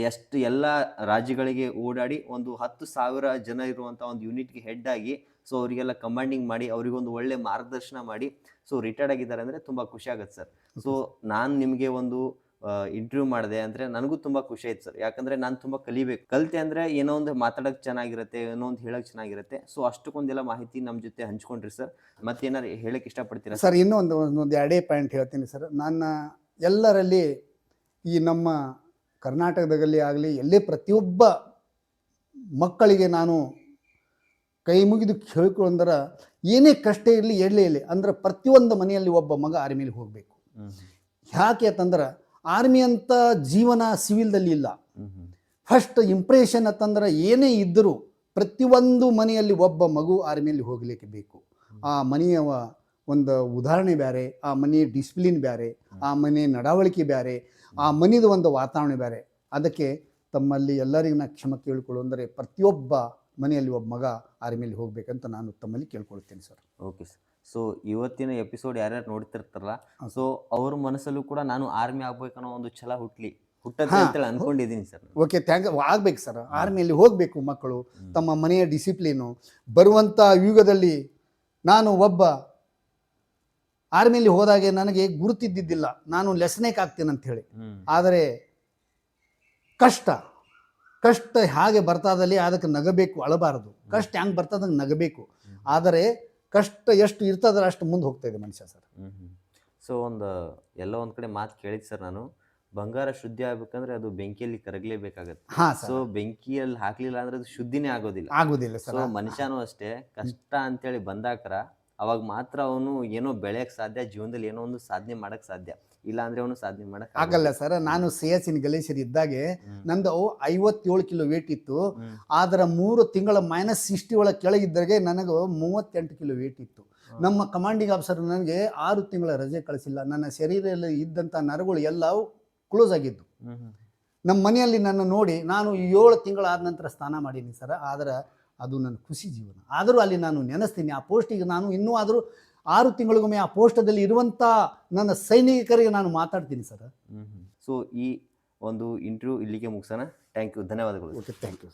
ಎಷ್ಟು ಎಲ್ಲ ರಾಜ್ಯಗಳಿಗೆ ಓಡಾಡಿ ಒಂದು 10,000 ಜನ ಇರುವಂಥ ಒಂದು ಯೂನಿಟ್ಗೆ ಹೆಡ್ ಆಗಿ, ಸೊ ಅವರಿಗೆಲ್ಲ ಕಮಾಂಡಿಂಗ್ ಮಾಡಿ ಅವರಿಗೊಂದು ಒಳ್ಳೆ ಮಾರ್ಗದರ್ಶನ ಮಾಡಿ ಸೊ ರಿಟೈರ್ಡ್ ಆಗಿದ್ದಾರೆ ಅಂದರೆ ತುಂಬ ಖುಷಿ ಆಗುತ್ತೆ ಸರ್. ಸೊ ನಾನು ನಿಮಗೆ ಒಂದು ಇಂಟರ್ವ್ಯೂ ಮಾಡಿದೆ ಅಂದರೆ ನನಗೂ ತುಂಬ ಖುಷಿ ಆಯ್ತು ಸರ್. ಯಾಕಂದರೆ ನಾನು ತುಂಬ ಕಲಿತೆ ಅಂದರೆ ಏನೋ ಒಂದು ಮಾತಾಡೋಕ್ಕೆ ಚೆನ್ನಾಗಿರುತ್ತೆ, ಏನೋ ಒಂದು ಹೇಳೋಕ್ಕೆ ಚೆನ್ನಾಗಿರುತ್ತೆ. ಸೊ ಅಷ್ಟಕ್ಕೊಂದೆಲ್ಲ ಮಾಹಿತಿ ನಮ್ಮ ಜೊತೆ ಹಂಚ್ಕೊಂಡ್ರಿ ಸರ್. ಮತ್ತೇನಾರು ಹೇಳಕ್ಕೆ ಇಷ್ಟಪಡ್ತೀರಾ ಸರ್? ಇನ್ನೊಂದು ಎರಡೇ ಪಾಯಿಂಟ್ ಹೇಳ್ತೀನಿ ಸರ್. ನನ್ನ ಎಲ್ಲರಲ್ಲಿ ಈ ನಮ್ಮ ಕರ್ನಾಟಕದಲ್ಲಿ ಆಗಲಿ ಎಲ್ಲೇ ಪ್ರತಿಯೊಬ್ಬ ಮಕ್ಕಳಿಗೆ ನಾನು ಕೈ ಮುಗಿದು ಕೇಳ್ಕೊಂಡ್ರೆ ಏನೇ ಕಷ್ಟ ಇರಲಿ ಇರಲಿ ಅಂದ್ರೆ ಪ್ರತಿಯೊಂದು ಮನೆಯಲ್ಲಿ ಒಬ್ಬ ಮಗ ಆರ್ಮಿಲಿ ಹೋಗಬೇಕು. ಯಾಕೆ ಅಂತಂದ್ರೆ ಆರ್ಮಿ ಅಂತ ಜೀವನ ಸಿವಿಲ್ದಲ್ಲಿ ಇಲ್ಲ. ಫಸ್ಟ್ ಇಂಪ್ರೆಷನ್ ಅಂತಂದ್ರೆ ಏನೇ ಇದ್ದರೂ ಪ್ರತಿಯೊಂದು ಮನೆಯಲ್ಲಿ ಒಬ್ಬ ಮಗು ಆರ್ಮಿಯಲ್ಲಿ ಹೋಗಲಿಕ್ಕೆ ಬೇಕು. ಆ ಮನೆಯ ಒಂದು ಉದಾಹರಣೆ ಬೇರೆ, ಆ ಮನೆಯ ಡಿಸಿಪ್ಲಿನ್ ಬೇರೆ, ಆ ಮನೆಯ ನಡವಳಿಕೆ ಬೇರೆ, ಆ ಮನೆಯದು ಒಂದು ವಾತಾವರಣ ಬೇರೆ. ಅದಕ್ಕೆ ತಮ್ಮಲ್ಲಿ ಎಲ್ಲರಿಗೂ ನಾನು ಕ್ಷಮೆ ಕೇಳಿಕೊಳ್ಳು ಅಂದರೆ ಪ್ರತಿಯೊಬ್ಬ ಮನೆಯಲ್ಲಿ ಒಬ್ಬ ಮಗ ಆರ್ಮಿಯಲ್ಲಿ ಹೋಗ್ಬೇಕಂತ ನಾನು ತಮ್ಮಲ್ಲಿ ಕೇಳ್ಕೊಳ್ತೀನಿ ಸರ್. Okay sir. ಸೊ ಇವತ್ತಿನ ಎಪಿಸೋಡ್ ಯಾರ್ಯಾರು ನೋಡ್ತಿರ್ತಾರಲ್ಲ, ಸೊ ಅವ್ರ ಮನಸ್ಸಲ್ಲೂ ಕೂಡ ನಾನು ಆರ್ಮಿ ಆಗ್ಬೇಕನ್ನೋ ಒಂದು ಛಲ ಹುಟ್ಟತ್ತೆ ಅಂತೇಳಿ ಅನ್ಕೊಂಡಿದ್ದೀನಿ ಸರ್. ಓಕೆ, ಆಗ್ಬೇಕು ಸರ್. ಆರ್ಮಿಯಲ್ಲಿ ಹೋಗಬೇಕು ಮಕ್ಕಳು. ತಮ್ಮ ಮನೆಯ ಡಿಸಿಪ್ಲಿನು ಬರುವಂಥ ಯುಗದಲ್ಲಿ ನಾನು ಒಬ್ಬ ಆರ್ಮಿಯಲ್ಲಿ ಹೋದಾಗೆ ನನಗೆ ಗುರುತಿದ್ದಿದ್ದಿಲ್ಲ ನಾನು ಲೆಸ್ನೇಕ್ ಆಗ್ತೇನೆ ಅಂತ ಹೇಳಿ. ಆದರೆ ಕಷ್ಟ ಹೇಗೆ ಬರ್ತದಲ್ಲಿ ಅದಕ್ಕೆ ನಗಬೇಕು, ಅಳಬಾರದು. ಕಷ್ಟ ಹೆಂಗೆ ಬರ್ತದಂಗೆ ನಗಬೇಕು. ಆದರೆ ಕಷ್ಟ ಎಷ್ಟು ಇರ್ತದ್ರೆ ಅಷ್ಟು ಮುಂದೆ ಹೋಗ್ತಾ ಇದೆ ಮನುಷ್ಯ ಸರ್. ಸೊ ಎಲ್ಲೋ ಒಂದು ಕಡೆ ಮಾತು ಕೇಳಿದ್ದು ಸರ್ ನಾನು, ಬಂಗಾರ ಶುದ್ಧಿ ಆಗ್ಬೇಕಂದ್ರೆ ಅದು ಬೆಂಕಿಯಲ್ಲಿ ಕರಗಲೇಬೇಕಾಗತ್ತೆ. ಸೊ ಬೆಂಕಿಯಲ್ಲಿ ಹಾಕ್ಲಿಲ್ಲ ಅಂದ್ರೆ ಅದು ಶುದ್ಧಿನೇ ಆಗೋದಿಲ್ಲ ಸರ್. ಸೊ ಮನುಷ್ಯನೂ ಅಷ್ಟೇ, ಕಷ್ಟ ಅಂತೇಳಿ ಬಂದಾಕರ ಅವಾಗ ಮಾತ್ರ ಅವನು ಏನೋ ಬೆಳೆಯಕ್ಕೆ ಸಾಧ್ಯ, ಜೀವನದಲ್ಲಿ ಏನೋ ಒಂದು ಸಾಧನೆ ಮಾಡಕ್ಕೆ ಸಾಧ್ಯ. ಇಲ್ಲ ಅಂದ್ರೆ ಅವನು ಸಾಧನೆ ಮಾಡಕ್ ಆಗಲ್ಲ ಸರ್. ನಾನು ಸಿಯಾಚಿನ್ ಗ್ಲೇಷಿಯರ್ ಇದ್ದಾಗೆ ನಂದು 57 ಕಿಲೋ ವೇಟ್ ಇತ್ತು. ಆದ್ರೆ 3 ತಿಂಗಳ -60 ಒಳಗೆ ಕೆಳಗಿದ್ದಾಗೆ ನನಗೆ 38 ಕಿಲೋ ವೇಟ್ ಇತ್ತು. ನಮ್ಮ ಕಮಾಂಡಿಂಗ್ ಆಫೀಸರ್ ನನಗೆ 6 ತಿಂಗಳ ರಜೆ ಕಳಿಸಿಲ್ಲ. ನನ್ನ ಶರೀರದಲ್ಲಿ ಇದ್ದಂಥ ನರಗಳು ಎಲ್ಲವೂ ಕ್ಲೋಸ್ ಆಗಿದ್ದು. ನಮ್ಮ ಮನೆಯಲ್ಲಿ ನನ್ನ ನೋಡಿ ನಾನು 7 ತಿಂಗಳಾದ ನಂತರ ಸ್ನಾನ ಮಾಡೀನಿ ಸರ್. ಆದ್ರೆ ಅದು ನನ್ನ ಖುಷಿ ಜೀವನ. ಆದರೂ ಅಲ್ಲಿ ನಾನು ನೆನೆಸ್ತೀನಿ ಆ ಪೋಸ್ಟಿಗೆ ನಾನು ಇನ್ನೂ ಆದರೂ 6 ತಿಂಗಳಿಗೊಮ್ಮೆ ಆ ಪೋಸ್ಟದಲ್ಲಿ ಇರುವಂಥ ನನ್ನ ಸೈನಿಕರಿಗೆ ನಾನು ಮಾತಾಡ್ತೀನಿ ಸರ್. ಸೊ ಈ ಒಂದು ಇಂಟರ್ವ್ಯೂ ಇಲ್ಲಿಗೆ ಮುಗಿಸೋಣ. ಥ್ಯಾಂಕ್ ಯು, ಧನ್ಯವಾದಗಳು. Okay, thank you.